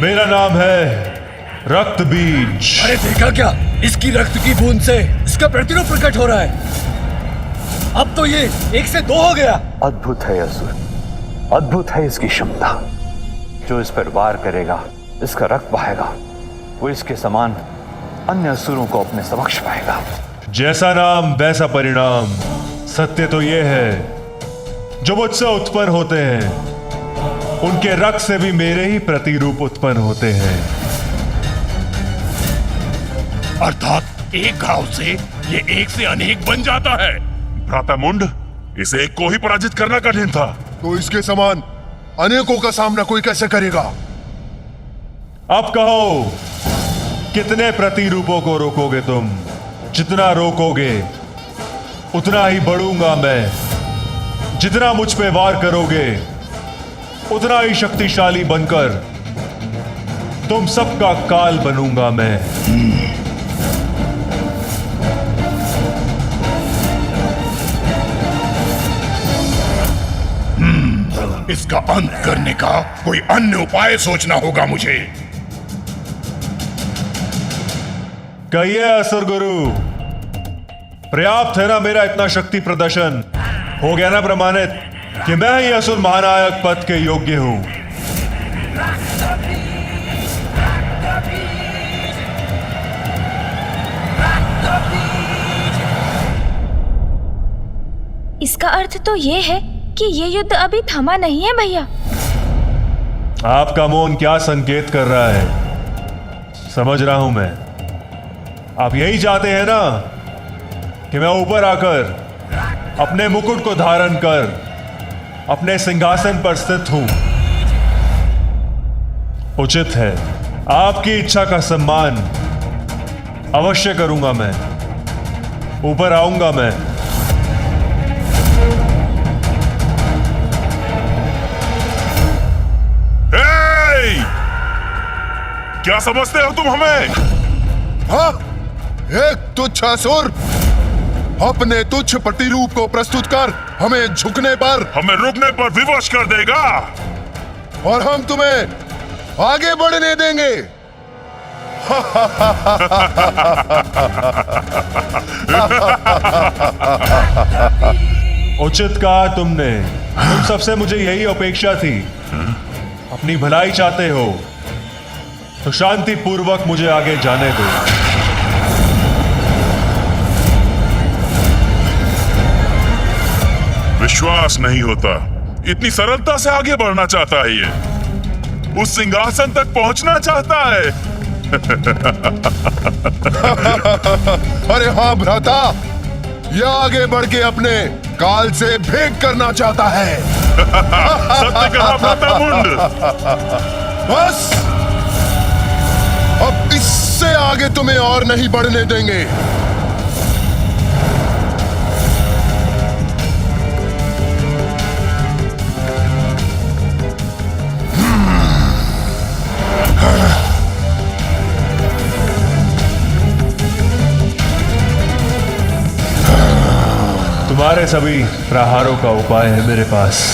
मेरा नाम है रक्त बीज। अरे देखा क्या? इसकी रक्त की बूंद से इसका प्रतिरूप प्रकट हो रहा है। अब तो ये 1 से 2 हो गया। अद्भुत है असुर, अद्भुत है इसकी क्षमता। जो इस पर वार करेगा, इसका रक्त बहेगा, वो इसके समान अन्य असुरों को अपने समक्ष पाएगा। जैसा नाम वैसा परिणाम। सत्य तो ये है, जो मुझसे उत्पन्न होते हैं उनके रक्त से भी मेरे ही प्रतिरूप उत्पन्न होते हैं। अर्थात एक घाव से ये एक से अनेक बन जाता है। भ्राता मुंड, इसे एक को ही पराजित करना कठिन था, तो इसके समान अनेकों का सामना कोई कैसे करेगा? अब कहो, कितने प्रतिरूपों को रोकोगे तुम? जितना रोकोगे उतना ही बढ़ूंगा मैं। जितना मुझ पे वार करोगे उतना ही शक्तिशाली बनकर तुम सबका काल बनूंगा मैं। इसका अंत करने का कोई अन्य उपाय सोचना होगा मुझे। कहिए असुर गुरु, पर्याप्त है ना मेरा इतना शक्ति प्रदर्शन? हो गया ना प्रमाणित कि मैं ही असुर महानायक पद के योग्य हूं? इसका अर्थ तो ये है कि ये युद्ध अभी थमा नहीं है भैया। आपका मौन क्या संकेत कर रहा है? समझ रहा हूं मैं। आप यही चाहते हैं ना कि मैं ऊपर आकर अपने मुकुट को धारण कर अपने सिंहासन पर स्थित हूं। उचित है, आपकी इच्छा का सम्मान अवश्य करूंगा मैं। ऊपर आऊंगा मैं। क्या समझते हो तुम हमें? हाँ, एक तुच्छ असुर अपने तुच्छ प्रतिरूप को प्रस्तुत कर हमें झुकने पर, हमें रुकने पर विवश कर देगा और हम तुम्हें आगे बढ़ने देंगे। उचित कहा तुमने। तुम सबसे मुझे यही अपेक्षा थी। अपनी भलाई चाहते हो तो शांति पूर्वक मुझे आगे जाने दो। विश्वास नहीं होता, इतनी सरलता से आगे बढ़ना चाहता है ये। उस सिंहासन तक पहुंचना चाहता है। अरे हाँ भ्राता, यह आगे बढ़ के अपने काल से भेंट करना चाहता है। सत्य कहा भ्राता मुंड। बस अब इस इससे आगे तुम्हें और नहीं बढ़ने देंगे। तुम्हारे सभी प्रहारों का उपाय है मेरे पास।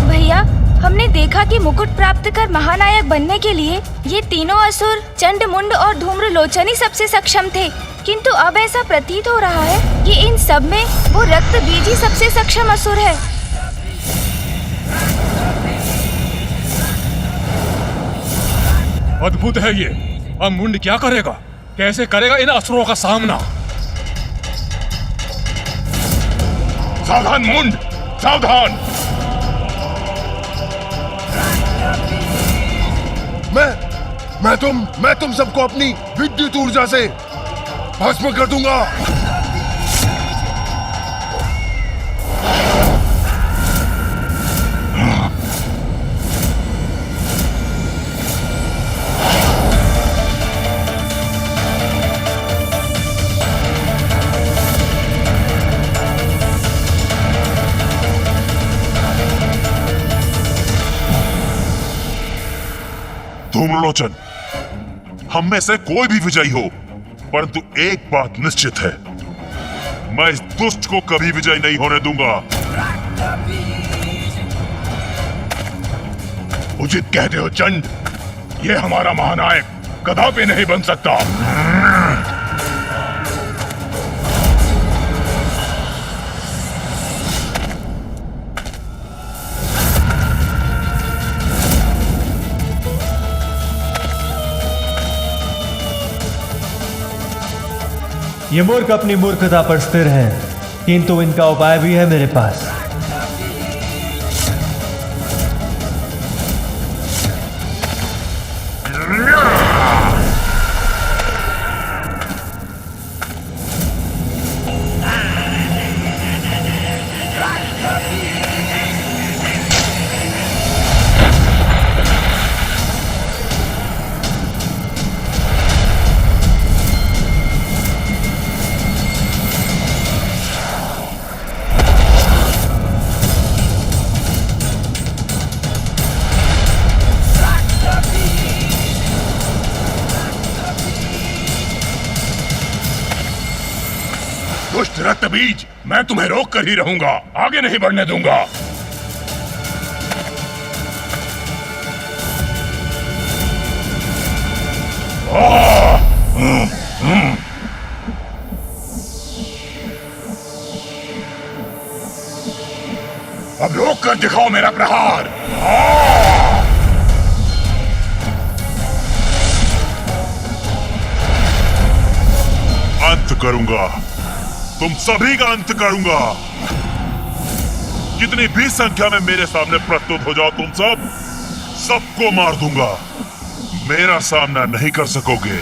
भैया, हमने देखा कि मुकुट प्राप्त कर महानायक बनने के लिए ये तीनों असुर चंड, मुंड और धूम्रलोचन ही सबसे सक्षम थे, किंतु अब ऐसा प्रतीत हो रहा है कि इन सब में वो रक्त बीज ही सबसे सक्षम असुर है। अद्भुत है ये। अब मुंड क्या करेगा? कैसे करेगा इन असुरों का सामना? सावधान मुंड, सावधान। मैं तुम सबको अपनी विद्युत ऊर्जा से भस्म कर दूंगा। धूम्रलोचन, हम में से कोई भी विजयी हो, परंतु एक बात निश्चित है, मैं इस दुष्ट को कभी विजयी नहीं होने दूंगा। उचित कहते हो चंड, ये हमारा महानायक कदापि नहीं बन सकता। ये मूर्ख अपनी मूर्खता पर स्थिर हैं, किंतु इनका उपाय भी है मेरे पास। दुष्ट रक्त बीज, मैं तुम्हें रोक कर ही रहूंगा, आगे नहीं बढ़ने दूंगा। अब रोक कर दिखाओ मेरा प्रहार। अंत करूंगा, तुम सभी का अंत करूंगा। कितनी भी संख्या में मेरे सामने प्रस्तुत हो जाओ, तुम सबको मार दूंगा। मेरा सामना नहीं कर सकोगे।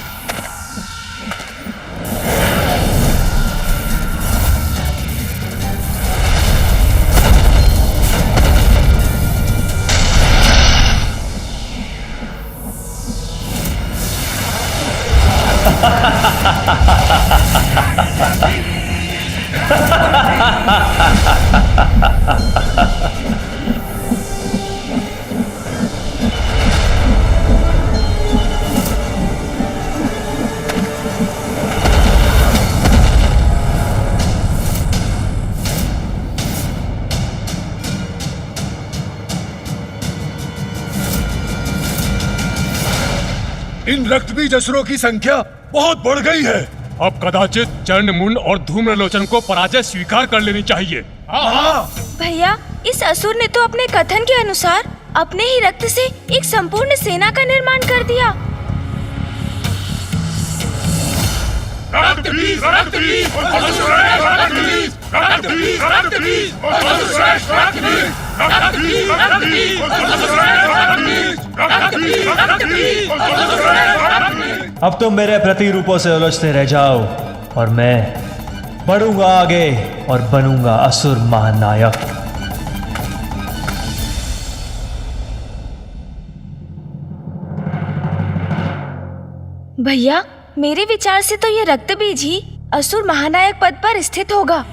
इन रक्तबीज असुरों की संख्या बहुत बढ़ गई है। अब कदाचित चंड, मुंड और धूम्रलोचन को पराजय स्वीकार कर लेनी चाहिए। भैया, इस असुर ने तो अपने कथन के अनुसार अपने ही रक्त से एक संपूर्ण सेना का निर्माण कर दिया। अब तुम मेरे प्रतिरूपों से उलझते रह जाओ और मैं बढ़ूंगा आगे और बनूंगा असुर महानायक। भैया, मेरे विचार से तो ये रक्तबीज ही असुर महानायक पद पर स्थित होगा।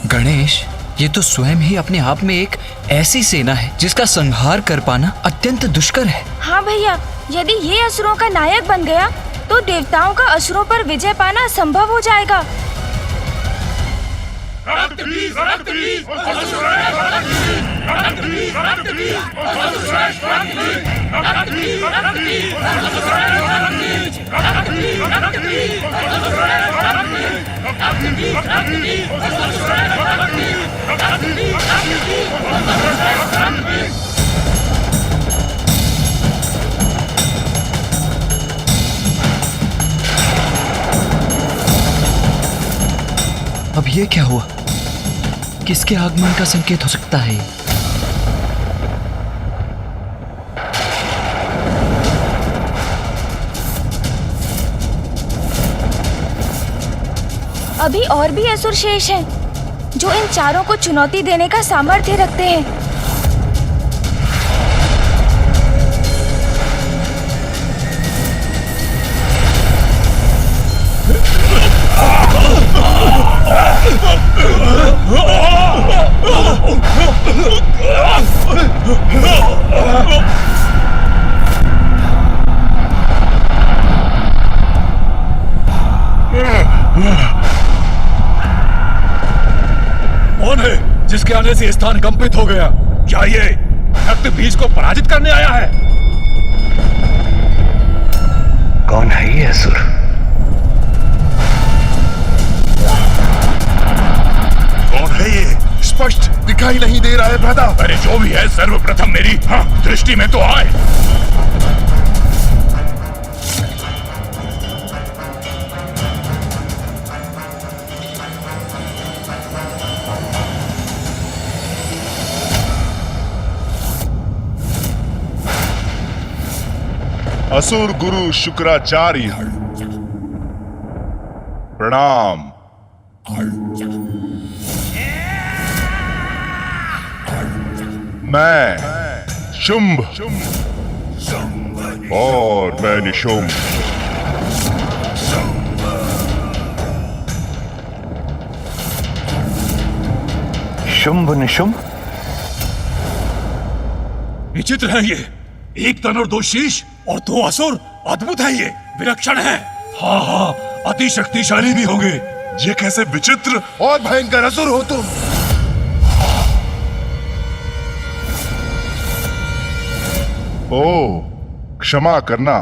गणेश, ये तो स्वयं ही अपने आप में एक ऐसी सेना है जिसका संहार कर पाना अत्यंत दुष्कर है। हाँ भैया, यदि ये असुरों का नायक बन गया तो देवताओं का असुरों पर विजय पाना असंभव हो जाएगा। अब ये क्या हुआ? किसके आगमन का संकेत हो सकता है? अभी और भी असुर शेष हैं, जो इन चारों को चुनौती देने का सामर्थ्य रखते हैं। कौन है जिसके आने से स्थान कंपित हो गया? क्या ये रक्तबीज को पराजित करने आया है? कौन है ये असुर? कौन है ये? स्पष्ट दिखाई नहीं दे रहा है भ्राता। अरे जो भी है, सर्वप्रथम मेरी दृष्टि में तो आए। असुर गुरु शुक्राचार्य, प्रणाम। मैं शुंभ और मैं निशुंभ। शुंभ निशुंभ? विचित्र है ये, एक तन और दो शीश और दो असुर। अद्भुत है ये, विलक्षण है। हाँ हाँ, अति शक्तिशाली भी होंगे। ये कैसे विचित्र और भयंकर असुर हो तुम? ओ, क्षमा करना,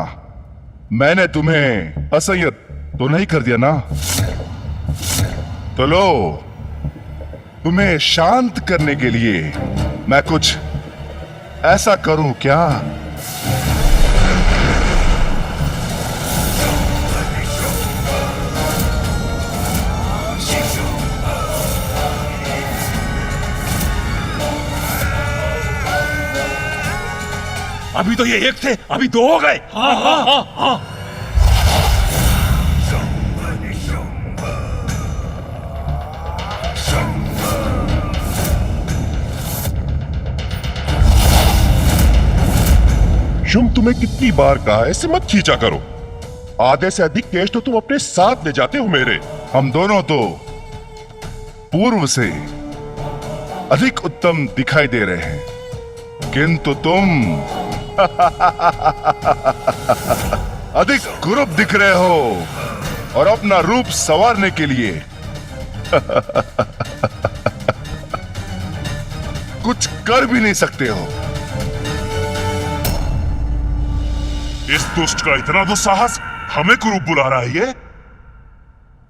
मैंने तुम्हें असह्यत तो नहीं कर दिया ना? तो लो, तुम्हें शांत करने के लिए मैं कुछ ऐसा करूं क्या? अभी तो ये एक थे, अभी दो हो गए। हाँ हाँ हाँ हाँ। शुंभ, तुम्हें कितनी बार कहा है ऐसे मत खींचा करो। आधे से अधिक केश तो तुम अपने साथ ले जाते हो मेरे। हम दोनों तो पूर्व से अधिक उत्तम दिखाई दे रहे हैं, किंतु तुम अधिक कुरूप दिख रहे हो और अपना रूप संवारने के लिए कुछ कर भी नहीं सकते हो। इस दुष्ट का इतना दुस्साहस, हमें कुरूप बुला रहा है ये?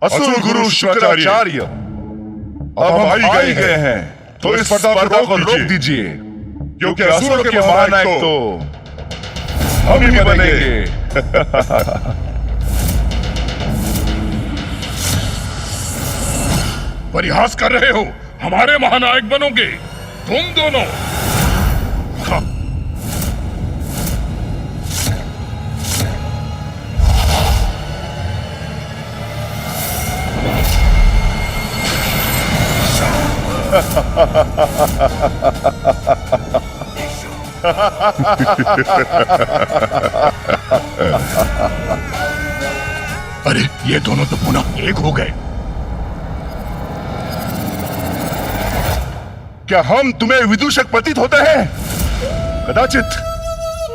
असुर गुरु शुक्राचार्य, अब हम आ ही गए हैं, तो इस स्पर्धा को रोक दीजिए, क्योंकि असुरों के महानायक तो हम ही बनेंगे। परिहास कर रहे हो? हमारे महानायक बनोगे तुम दोनों? हाँ। अरे ये दोनों तो पुनः एक हो गए। क्या हम तुम्हें विदूषक प्रतीत होते हैं? कदाचित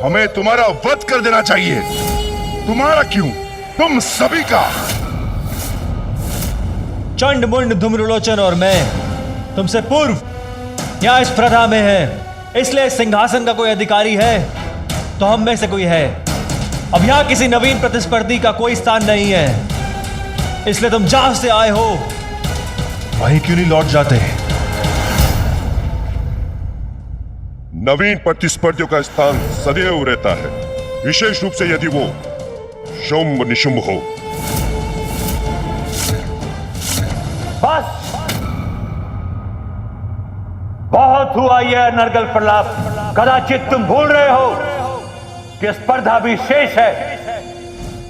हमें तुम्हारा वध कर देना चाहिए। तुम्हारा क्यों, तुम सभी का। चंड मुंड धूम्रलोचन और मैं तुमसे पूर्व यहाँ इस प्रथा में है, इसलिए सिंहासन का कोई अधिकारी है तो हम में से कोई है। अब यहाँ किसी नवीन प्रतिस्पर्धी का कोई स्थान नहीं है, इसलिए तुम जहां से आए हो वहीं क्यों नहीं लौट जाते? नवीन प्रतिस्पर्धियों का स्थान सदैव रहता है, विशेष रूप से यदि वो शुंभ निशुंभ हो। बस बहुत हुआ यह नरगल प्रलाप। कदाचित तुम भूल रहे हो कि स्पर्धा भी शेष है,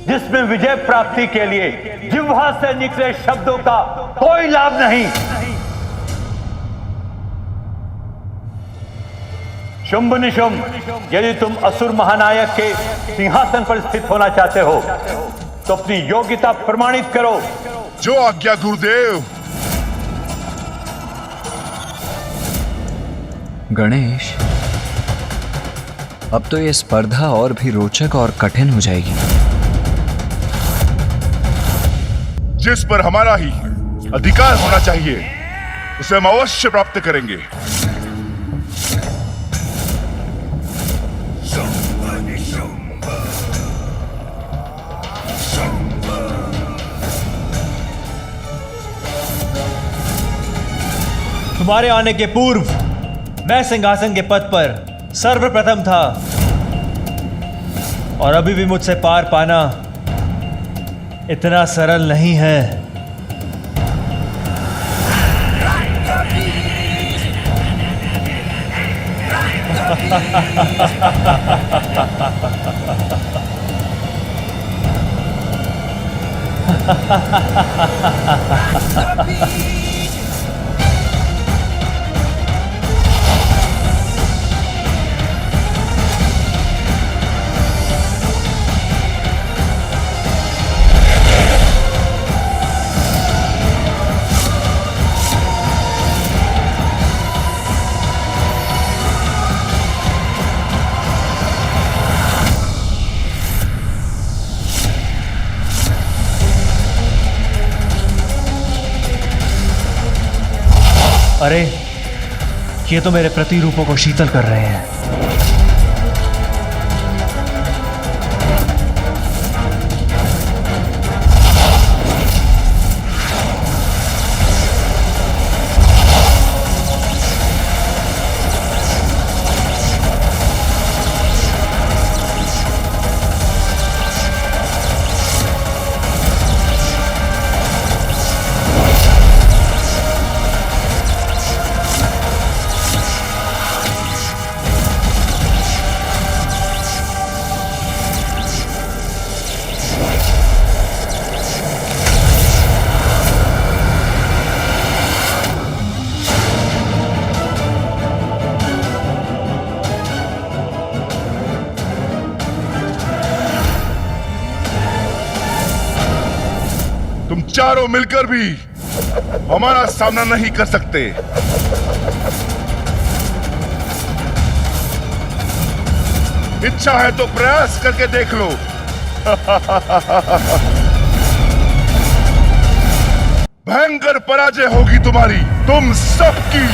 जिसमें विजय प्राप्ति के लिए जिह्वा से निकले शब्दों का कोई लाभ नहीं। शुंभ निशुंभ, यदि तुम असुर महानायक के सिंहासन पर स्थित होना चाहते हो तो अपनी योग्यता प्रमाणित करो। जो आज्ञा गुरुदेव। गणेश, अब तो ये स्पर्धा और भी रोचक और कठिन हो जाएगी। जिस पर हमारा ही अधिकार होना चाहिए उसे हम अवश्य प्राप्त करेंगे। तुम्हारे आने के पूर्व मैं सिंहासन के पद पर सर्वप्रथम था, और अभी भी मुझसे पार पाना इतना सरल नहीं है। अरे, ये तो मेरे प्रतिरूपों को शीतल कर रहे हैं। तुम चारों मिलकर भी हमारा सामना नहीं कर सकते। इच्छा है तो प्रयास करके देख लो। भयंकर पराजय होगी तुम्हारी, तुम सबकी।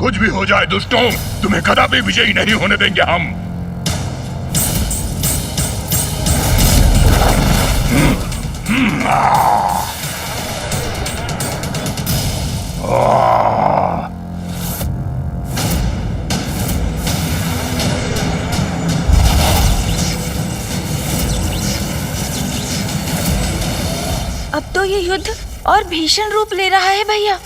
कुछ भी हो जाए दुष्टों, तुम्हें कदापि विजयी नहीं होने देंगे हम। अब तो ये युद्ध और भीषण रूप ले रहा है भैया।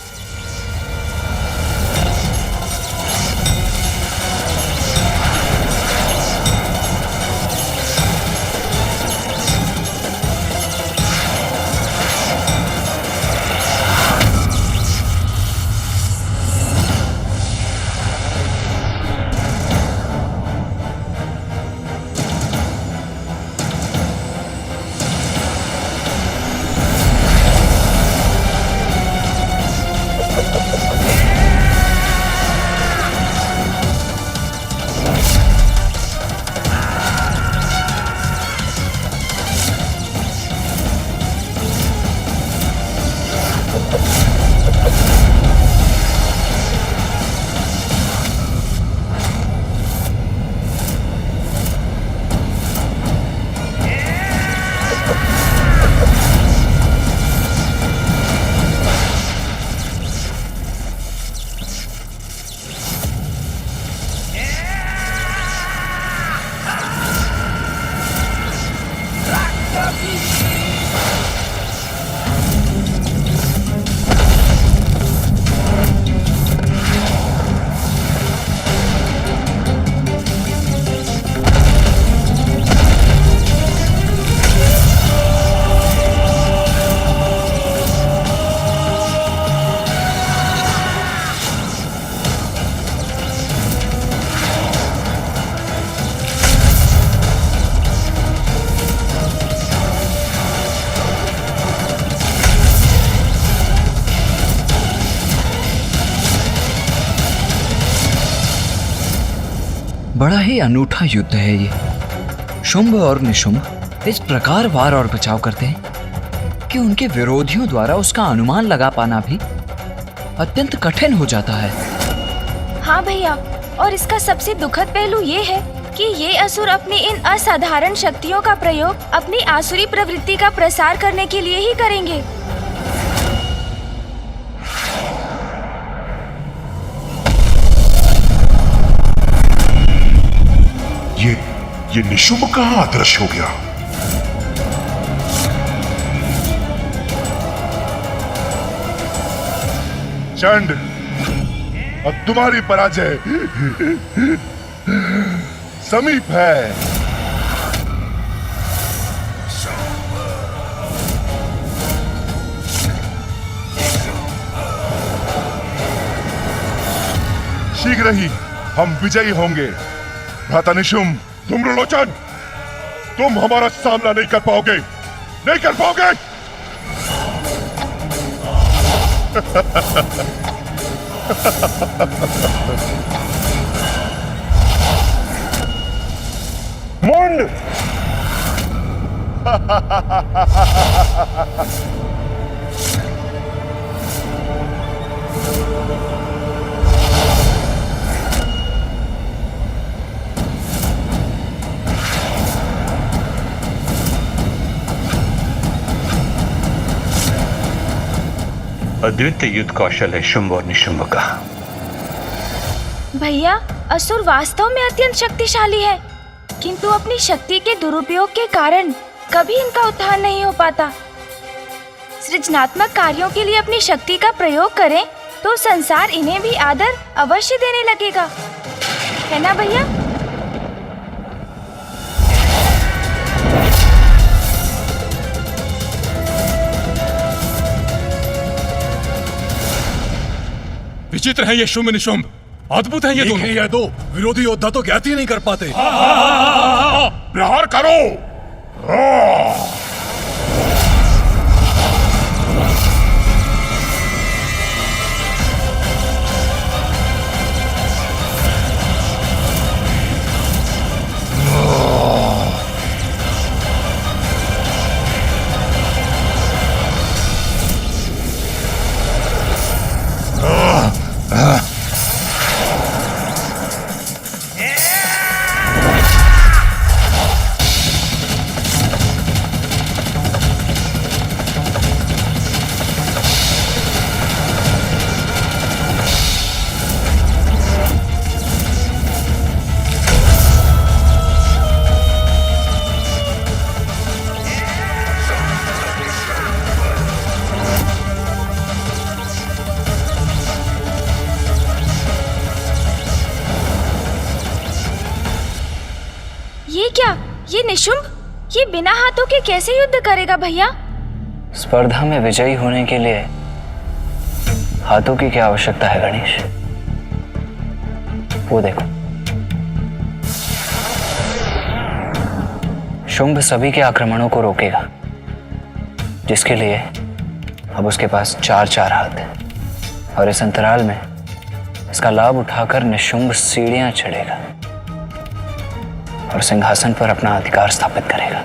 बड़ा ही अनूठा युद्ध है ये। शुंभ और निशुंभ इस प्रकार वार और बचाव करते हैं कि उनके विरोधियों द्वारा उसका अनुमान लगा पाना भी अत्यंत कठिन हो जाता है। हाँ भैया, और इसका सबसे दुखद पहलू ये है कि ये असुर अपनी इन असाधारण शक्तियों का प्रयोग अपनी आसुरी प्रवृत्ति का प्रसार करने के लिए ही करेंगे। ये निशुंभ कहाँ अदृश्य हो गया? चंड, अब तुम्हारी पराजय समीप है। शीघ्र ही हम विजयी होंगे। भ्राता निशुंभ, धूम्रलोचन, तुम हमारा सामना नहीं कर पाओगे, नहीं कर पाओगे। मुंड! अद्वितीय युद्ध कौशल है शुंभ और निशुंभ का। भैया, असुर वास्तव में अत्यंत शक्तिशाली है, किंतु अपनी शक्ति के दुरुपयोग के कारण कभी इनका उत्थान नहीं हो पाता। सृजनात्मक कार्यों के लिए अपनी शक्ति का प्रयोग करें तो संसार इन्हें भी आदर अवश्य देने लगेगा, है ना भैया? विचित्र है ये शुंभ निशुंभ, अद्भुत है ये दोनों। ये दो विरोधी योद्धा तो ज्ञात ही नहीं कर पाते। प्रहार करो। क्या? ये निशुंभ, ये बिना हाथों के कैसे युद्ध करेगा भैया? स्पर्धा में विजयी होने के लिए हाथों की क्या आवश्यकता है गणेश? वो देखो, शुंभ सभी के आक्रमणों को रोकेगा, जिसके लिए अब उसके पास 4-4 हाथ है, और इस अंतराल में इसका लाभ उठाकर निशुंभ सीढ़ियां चढ़ेगा और सिंहासन पर अपना अधिकार स्थापित करेगा।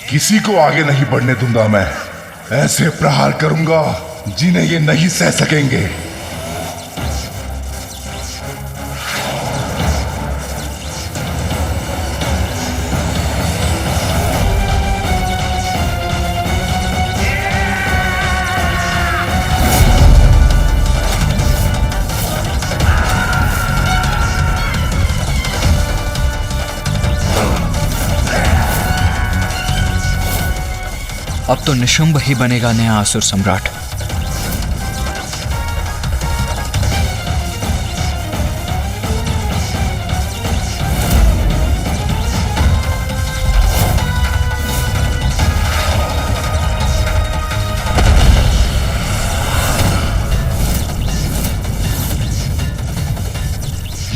किसी को आगे नहीं बढ़ने दूंगा मैं। ऐसे प्रहार करूंगा जिन्हें ये नहीं सह सकेंगे। अब तो निशुंभ ही बनेगा नया असुर सम्राट।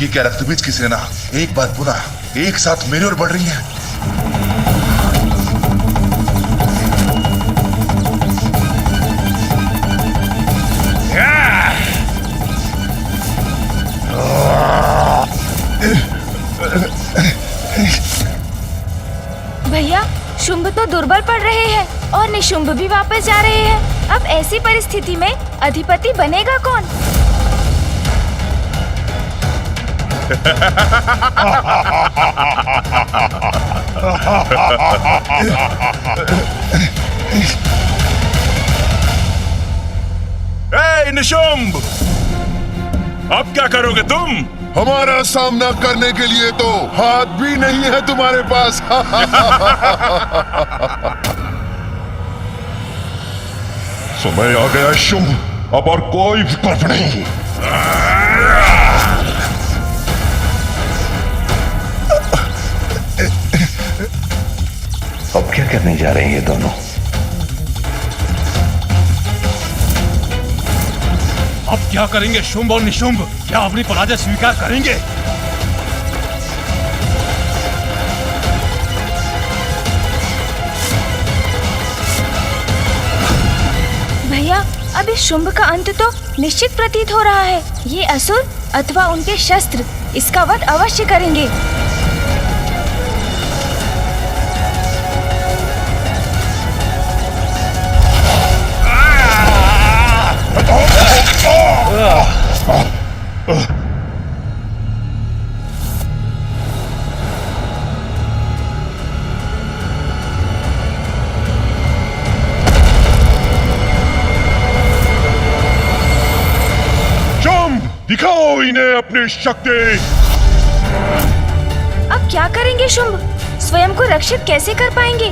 ये क्या रक्तबीज की सेना एक बार पुनः एक साथ मेरी ओर बढ़ रही है। भैया, शुंभ तो दुर्बल पड़ रहे हैं और निशुंभ भी वापस जा रहे हैं। अब ऐसी परिस्थिति में अधिपति बनेगा कौन? ए निशुंभ, अब क्या करोगे तुम? हमारा सामना करने के लिए तो हाथ भी नहीं है तुम्हारे पास। समय आ गया शुंभ, अब और कोई विकल्प नहीं। अब क्या करने जा रहे हैं ये दोनों? अब क्या करेंगे शुंभ और निशुंभ? क्या अपनी पराजय स्वीकार करेंगे? भैया, अब इस शुंभ का अंत तो निश्चित प्रतीत हो रहा है। ये असुर अथवा उनके शस्त्र इसका वध अवश्य करेंगे। दिखाओ इन्हें अपनी शक्ति। अब क्या करेंगे शुंभ? स्वयं को रक्षित कैसे कर पाएंगे?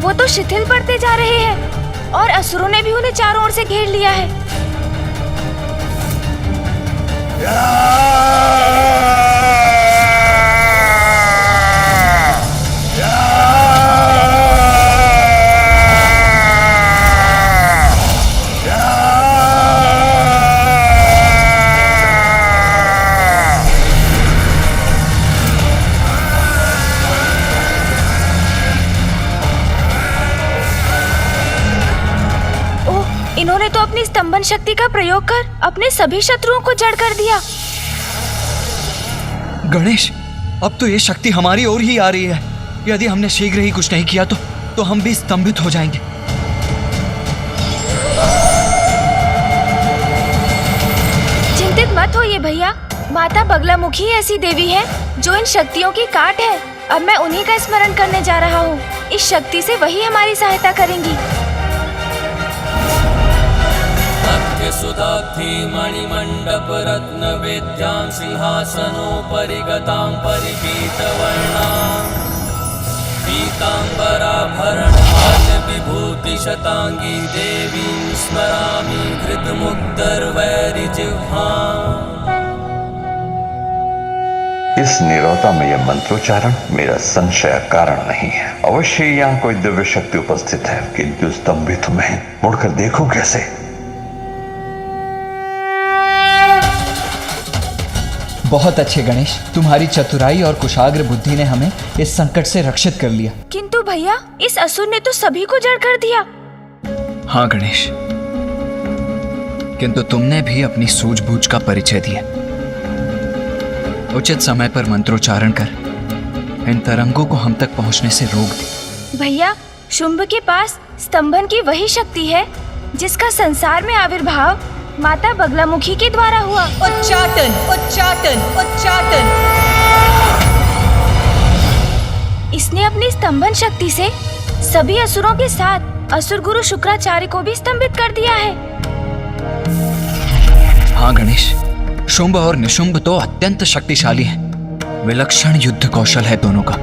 वो तो शिथिल पड़ते जा रहे हैं और असुरों ने भी उन्हें चारों ओर से घेर लिया है। इन्होंने तो अपनी स्तंभन शक्ति का प्रयोग कर अपने सभी शत्रुओं को जड़ कर दिया। गणेश, अब तो ये शक्ति हमारी ओर ही आ रही है। यदि हमने शीघ्र ही कुछ नहीं किया तो हम भी स्तंभित हो जाएंगे। चिंतित मत होइए भैया, माता बगलामुखी ऐसी देवी है जो इन शक्तियों की काट है। अब मैं उन्हीं का स्मरण करने जा रहा हूँ। इस शक्ति से वही हमारी सहायता करेंगी। सुधाब्धि मणिमण्डप रत्न वेद्यां सिंहासनोपरि गतां परिपीतवर्णां पीताम्बराभरणमाल्य विभूति शतांगी देवीं स्मरामि धृतमुक्तर्वैरिजिह्वाम्। इस नीरवता में यह मंत्रोच्चारण मेरा संशय कारण नहीं है। अवश्य यहाँ कोई दिव्य शक्ति उपस्थित है, किंतु स्तंभित में मुड़कर देखूं कैसे? बहुत अच्छे गणेश, तुम्हारी चतुराई और कुशाग्र बुद्धि ने हमें इस संकट से रक्षित कर लिया। किंतु भैया, इस असुर ने तो सभी को जड़ कर दिया। हाँ गणेश, किंतु तुमने भी अपनी सूझबूझ का परिचय दिया। उचित समय पर मंत्रोच्चारण कर इन तरंगों को हम तक पहुंचने से रोक दे। भैया, शुंभ के पास स्तंभन की वही शक्ति है जिसका संसार में आविर्भाव माता बगलामुखी के द्वारा हुआ। उच्चाटन, उच्चाटन, उच्चाटन। इसने अपनी स्तंभन शक्ति से सभी असुरों के साथ असुर गुरु शुक्राचार्य को भी स्तंभित कर दिया है। हाँ गणेश, शुंभ और निशुंभ तो अत्यंत शक्तिशाली हैं। विलक्षण युद्ध कौशल है दोनों का।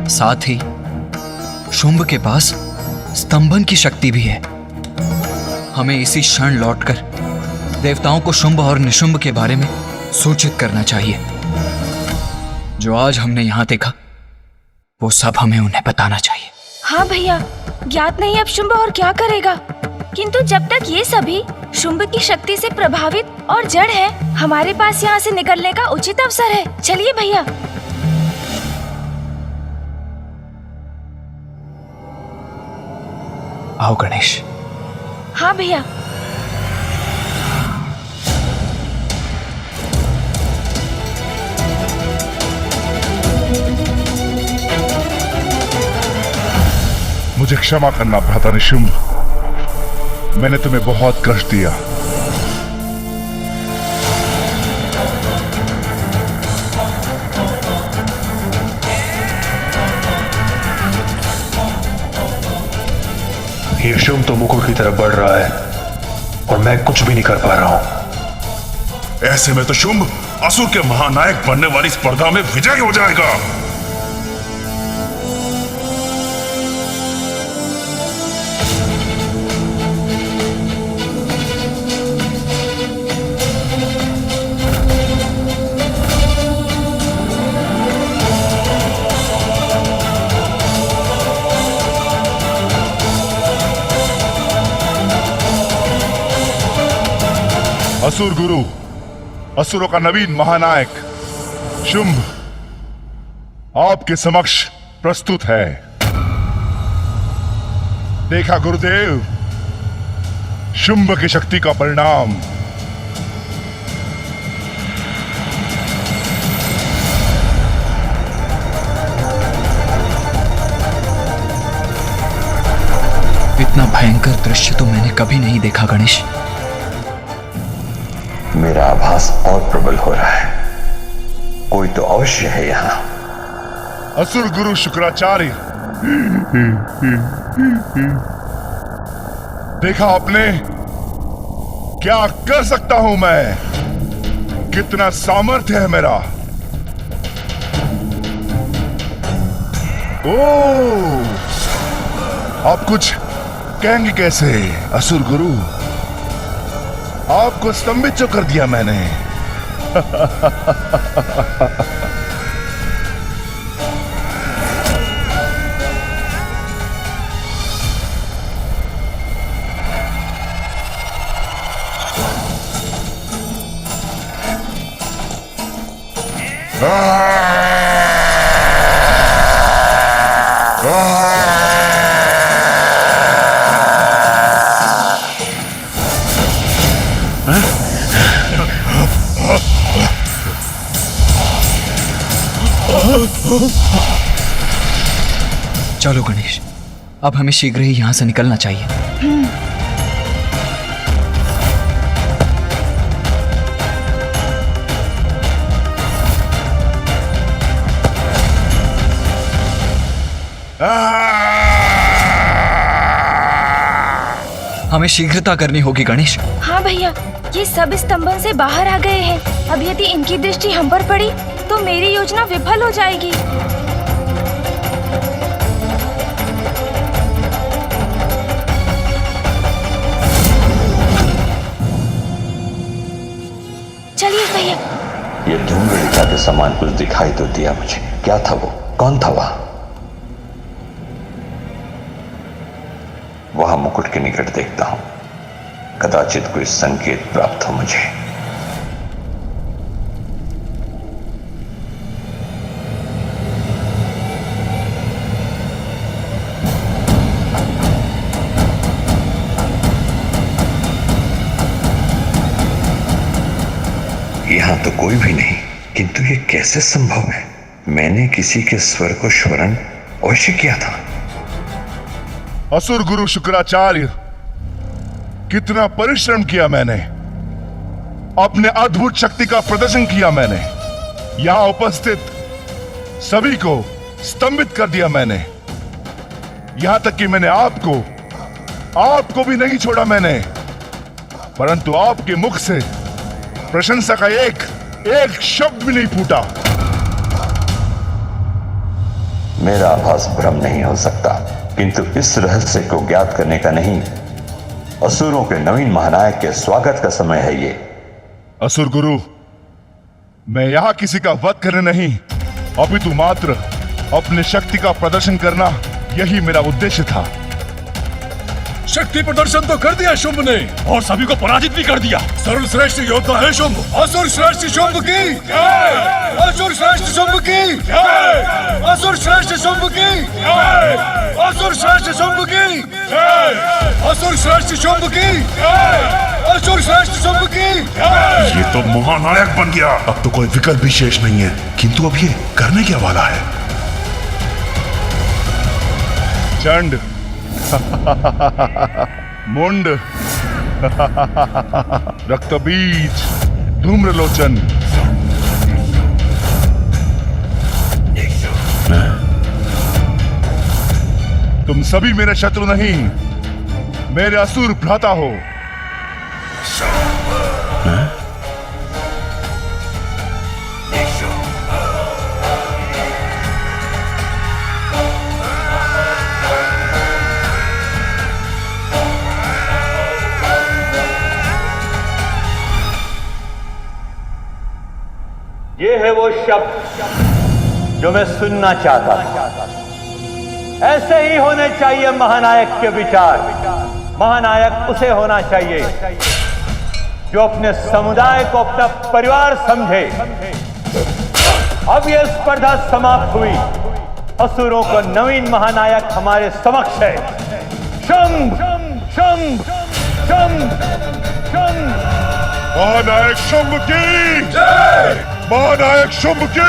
साथ ही शुंभ के पास स्तंभन की शक्ति भी है। हमें इसी क्षण लौटकर देवताओं को शुंभ और निशुंभ के बारे में सूचित करना चाहिए। जो आज हमने यहां देखा वो सब हमें उन्हें बताना चाहिए। हाँ भैया, ज्ञात नहीं अब शुंभ और क्या करेगा, किंतु जब तक ये सभी शुंभ की शक्ति से प्रभावित और जड़ है, हमारे पास यहाँ से निकलने का उचित अवसर है। चलिए भैया। आओ गणेश। हाँ भैया। मुझे क्षमा करना भ्राता निशुंभ, मैंने तुम्हें बहुत कष्ट दिया। ये शुंभ तो मुकुट की तरफ बढ़ रहा है और मैं कुछ भी नहीं कर पा रहा हूं। ऐसे में तो शुंभ असुर के महानायक बनने वाली स्पर्धा में विजयी हो जाएगा। असुर गुरु, असुरों का नवीन महानायक शुंभ आपके समक्ष प्रस्तुत है। देखा गुरुदेव, शुंभ की शक्ति का परिणाम। इतना भयंकर दृश्य तो मैंने कभी नहीं देखा गणेश। मेरा आभास और प्रबल हो रहा है, कोई तो अवश्य है यहाँ। असुर गुरु शुक्राचार्य, देखा आपने क्या कर सकता हूं मैं, कितना सामर्थ्य है मेरा। ओह, आप कुछ कहेंगे कैसे असुर गुरु? आपको स्तंभित जो कर दिया मैंने। चलो गणेश, अब हमें शीघ्र ही यहां से निकलना चाहिए। हमें शीघ्रता करनी होगी गणेश। हाँ भैया, ये सब स्तंभन से बाहर आ गए हैं। अब यदि इनकी दृष्टि हम पर पड़ी तो मेरी योजना विफल हो जाएगी। ये धूमगढ़ी शीशा के समान कुछ दिखाई तो दिया मुझे। क्या था वो? कौन था वह? वहां मुकुट के निकट देखता हूं, कदाचित कोई संकेत प्राप्त हो मुझे। यहां तो कोई भी नहीं, किंतु ये कैसे संभव है? मैंने किसी के स्वर को स्मरण अवश्य किया था। असुर गुरु शुक्राचार्य, कितना परिश्रम किया मैंने, अपने अद्भुत शक्ति का प्रदर्शन किया मैंने, यहां उपस्थित सभी को स्तंभित कर दिया मैंने, यहां तक कि मैंने आपको भी नहीं छोड़ा मैंने, परंतु आपके मुख से प्रशंसा का एक शब्द भी नहीं फूटा। मेरा आभास भ्रम नहीं हो सकता, किंतु इस रहस्य को ज्ञात करने का नहीं, असुरों के नवीन महानायक के स्वागत का समय है ये। असुर गुरु, मैं यहां किसी का वध करने नहीं, अपितु मात्र अपने शक्ति का प्रदर्शन करना, यही मेरा उद्देश्य था। शक्ति प्रदर्शन तो कर दिया शुंभ ने, और सभी को पराजित भी कर दिया। सर्वश्रेष्ठ योद्धा है शुंभ। असुर श्रेष्ठ शुंभ की जय! असुर श्रेष्ठ शुंभ की जय! असुर श्रेष्ठ शुंभ की जय! असुर श्रेष्ठ शुंभ की जय! असुर श्रेष्ठ शुंभ की जय! असुर श्रेष्ठ शुंभ की जय! ये तो महानायक बन गया। अब तो कोई विकल्प भी शेष नहीं है, किंतु अब ये करने क्या वाला है? चंड, मुंड, रक्तबीज, धूम्रलोचन, तुम सभी मेरे शत्रु नहीं, मेरे असुर भ्राता हो। ये है वो शब्द जो मैं सुनना चाहता था। ऐसे ही होने चाहिए महानायक के विचार। महानायक उसे होना चाहिए जो अपने समुदाय को अपना परिवार समझे। अब यह स्पर्धा समाप्त हुई, असुरों को नवीन महानायक हमारे समक्ष है। शंभ, शंभ, शंभ, शंभ। महानायक शुंभ की जय! महानायक शुंभ की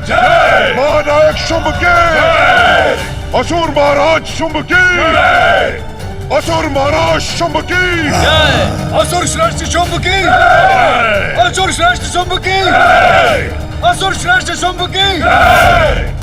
जय! महानायक शुंभ की जय! असुर महाराज शुंभ की जय! असुर महाराज शुंभ की जय! असुर श्रेष्ठ शुंभ की जय! असुर श्रेष्ठ शुंभ की जय! असुर श्रेष्ठ शुंभ की जय!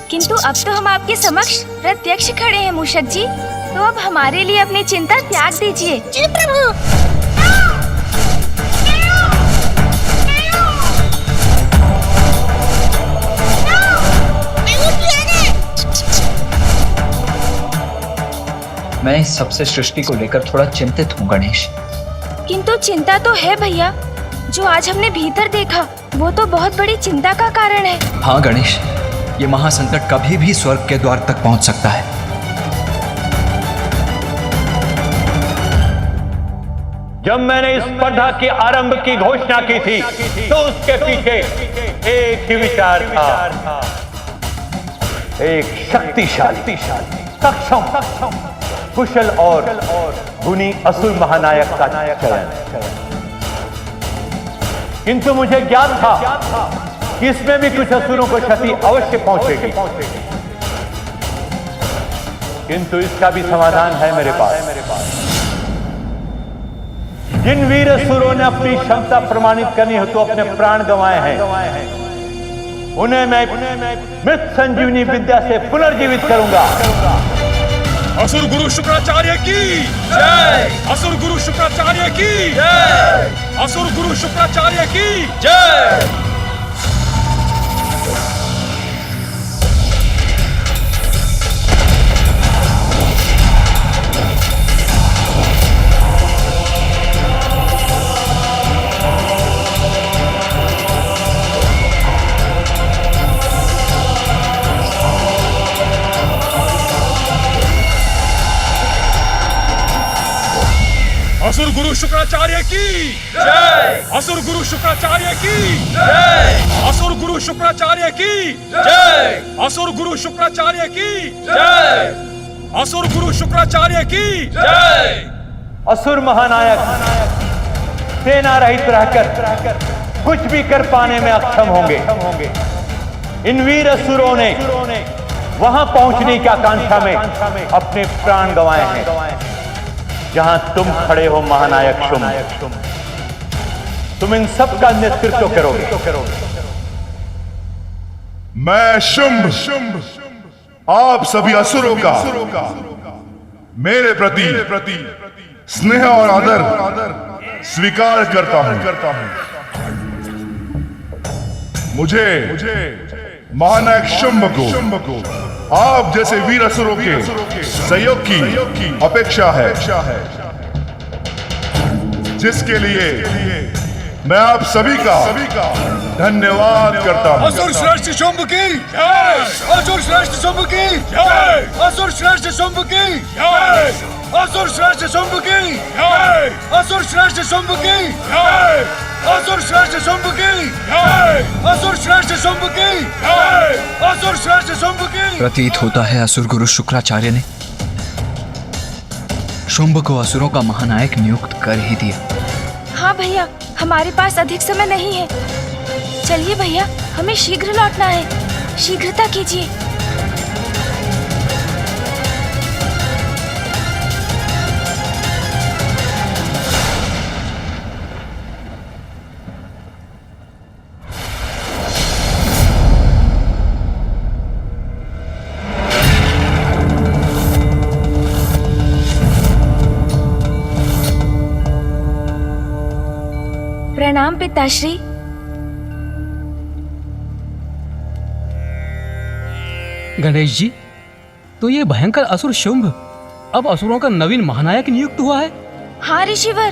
किंतु अब तो हम आपके समक्ष प्रत्यक्ष खड़े हैं मूषक जी, तो अब हमारे लिए अपनी चिंता त्याग दीजिए। जी प्रभु। मैं इस सबसे सृष्टि को लेकर थोड़ा चिंतित हूँ गणेश। किंतु चिंता तो है भैया, जो आज हमने भीतर देखा वो तो बहुत बड़ी चिंता का कारण है। हाँ गणेश, ये महासंकट कभी भी स्वर्ग के द्वार तक पहुंच सकता है। जब मैंने इस स्पर्धा के आरंभ की घोषणा की थी तो उसके पीछे एक ही विचार था, एक शक्तिशाली, सक्षम, कुशल और गुणी असुर महानायक का चयन। किंतु मुझे ज्ञात था कि इसमें भी कुछ असुरों को क्षति अवश्य पहुंचेगी, किंतु इसका भी समाधान है मेरे पास। जिन वीर असुरों ने अपनी क्षमता प्रमाणित करनी हो तो अपने प्राण गंवाए हैं, उन्हें मैं मृत संजीवनी विद्या से पुनर्जीवित करूंगा। असुर गुरु शुक्राचार्य की जय। असुर गुरु शुक्राचार्य की जय। असुर गुरु शुक्राचार्य की जय। असुर गुरु शुक्राचार्य की जय। असुर गुरु शुक्राचार्य की जय। असुर गुरु शुक्राचार्य की जय। असुर गुरु शुक्राचार्य की जय। असुर गुरु शुक्राचार्य की जय। असुर महानायक सेना रहित रहकर कुछ भी कर पाने में अक्षम होंगे। इन वीर असुरों ने वहां पहुंचने की आकांक्षा में अपने प्राण गंवाए हैं जहां तुम खड़े हो महानायक शुंभ। तुम इन सब का नेतृत्व करोगे। मैं शुंभ आप सभी असुरों का मेरे प्रति स्नेह और आदर स्वीकार करता हूं। मुझे महानायक शुंभ को आप जैसे वीर असुरों के सहयोग की अपेक्षा है, जिसके लिए मैं आप सभी का धन्यवाद करता हूं। असुर श्रेष्ठ शुंभ की जय। असुर श्रेष्ठ शुंभ की जय। असुर श्रेष्ठ शुंभ की जय। असुर श्रेष्ठ शुंभ की जय। असुर श्रेष्ठ शुंभ की जय। असुर श्रेष्ठ शुंभ की जय। असुर श्रेष्ठ शुंभ की जय। असुर श्रेष्ठ शुंभ की। प्रतीत होता है असुर गुरु शुक्राचार्य ने शुंभ को असुरों का महानायक नियुक्त कर ही दिया। हाँ भैया, हमारे पास अधिक समय नहीं है। चलिए भैया, हमें शीघ्र लौटना है। शीघ्रता कीजिए। प्रणाम पिताश्री। गणेश जी, तो ये भयंकर असुर शुंभ अब असुरों का नवीन महानायक नियुक्त हुआ है। हाँ ऋषिवर,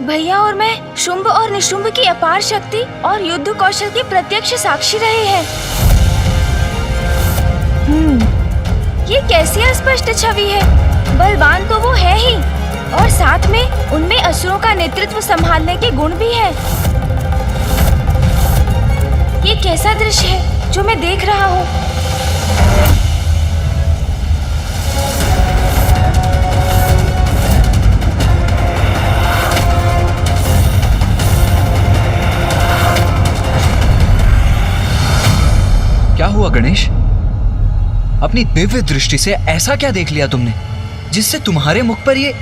भैया और मैं शुंभ और निशुंभ की अपार शक्ति और युद्ध कौशल की प्रत्यक्ष साक्षी रहे हैं। ये कैसी अस्पष्ट छवि है। बलवान तो वो है ही, और साथ में उनमें असुरों का नेतृत्व संभालने के गुण भी है। ये कैसा दृश्य है जो मैं देख रहा हूँ। क्या हुआ गणेश? अपनी दिव्य दृष्टि से ऐसा क्या देख लिया तुमने जिससे तुम्हारे मुख पर ये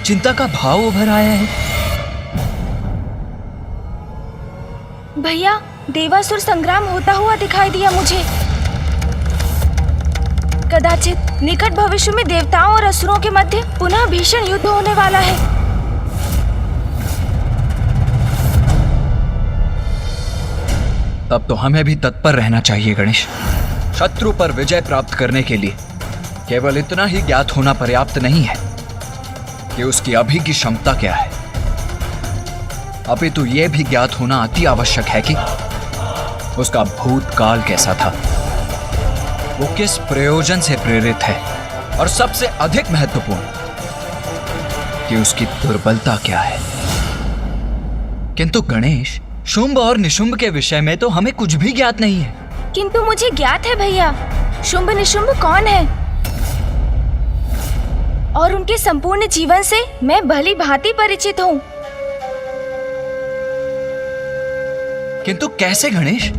चिंता का भाव उभर आया है? भैया, देवासुर संग्राम होता हुआ दिखाई दिया मुझे। कदाचित निकट भविष्य में देवताओं और असुरों के मध्य पुनः भीषण युद्ध होने वाला है। तब तो हमें भी तत्पर रहना चाहिए गणेश। शत्रु पर विजय प्राप्त करने के लिए केवल इतना ही ज्ञात होना पर्याप्त नहीं है कि उसकी अभी की क्षमता क्या है, अपितु यह भी ज्ञात होना अति आवश्यक है कि उसका भूतकाल कैसा था, वो किस प्रयोजन से प्रेरित है, और सबसे अधिक महत्वपूर्ण कि उसकी दुर्बलता क्या है। किंतु गणेश, शुंभ और निशुंभ के विषय में तो हमें कुछ भी ज्ञात नहीं है। किंतु मुझे ज्ञात है भैया, शुंभ निशुंभ कौन है, और उनके संपूर्ण जीवन से मैं भली भांति परिचित हूँ। किंतु कैसे गणेश?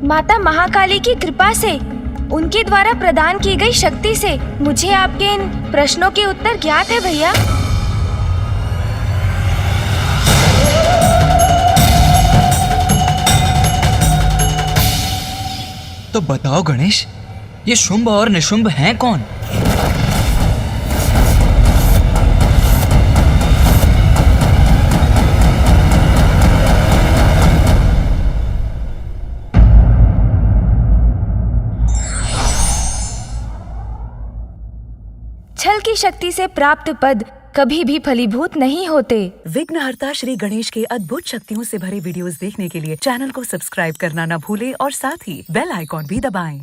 माता महाकाली की कृपा से, उनके द्वारा प्रदान की गई शक्ति से मुझे आपके इन प्रश्नों के उत्तर ज्ञात है भैया। तो बताओ गणेश, ये शुंभ और निशुंभ हैं कौन? की शक्ति से प्राप्त पद कभी भी फलीभूत नहीं होते। विघ्नहर्ता श्री गणेश के अद्भुत शक्तियों से भरे वीडियोस देखने के लिए चैनल को सब्सक्राइब करना न भूलें और साथ ही बेल आइकॉन भी दबाएं।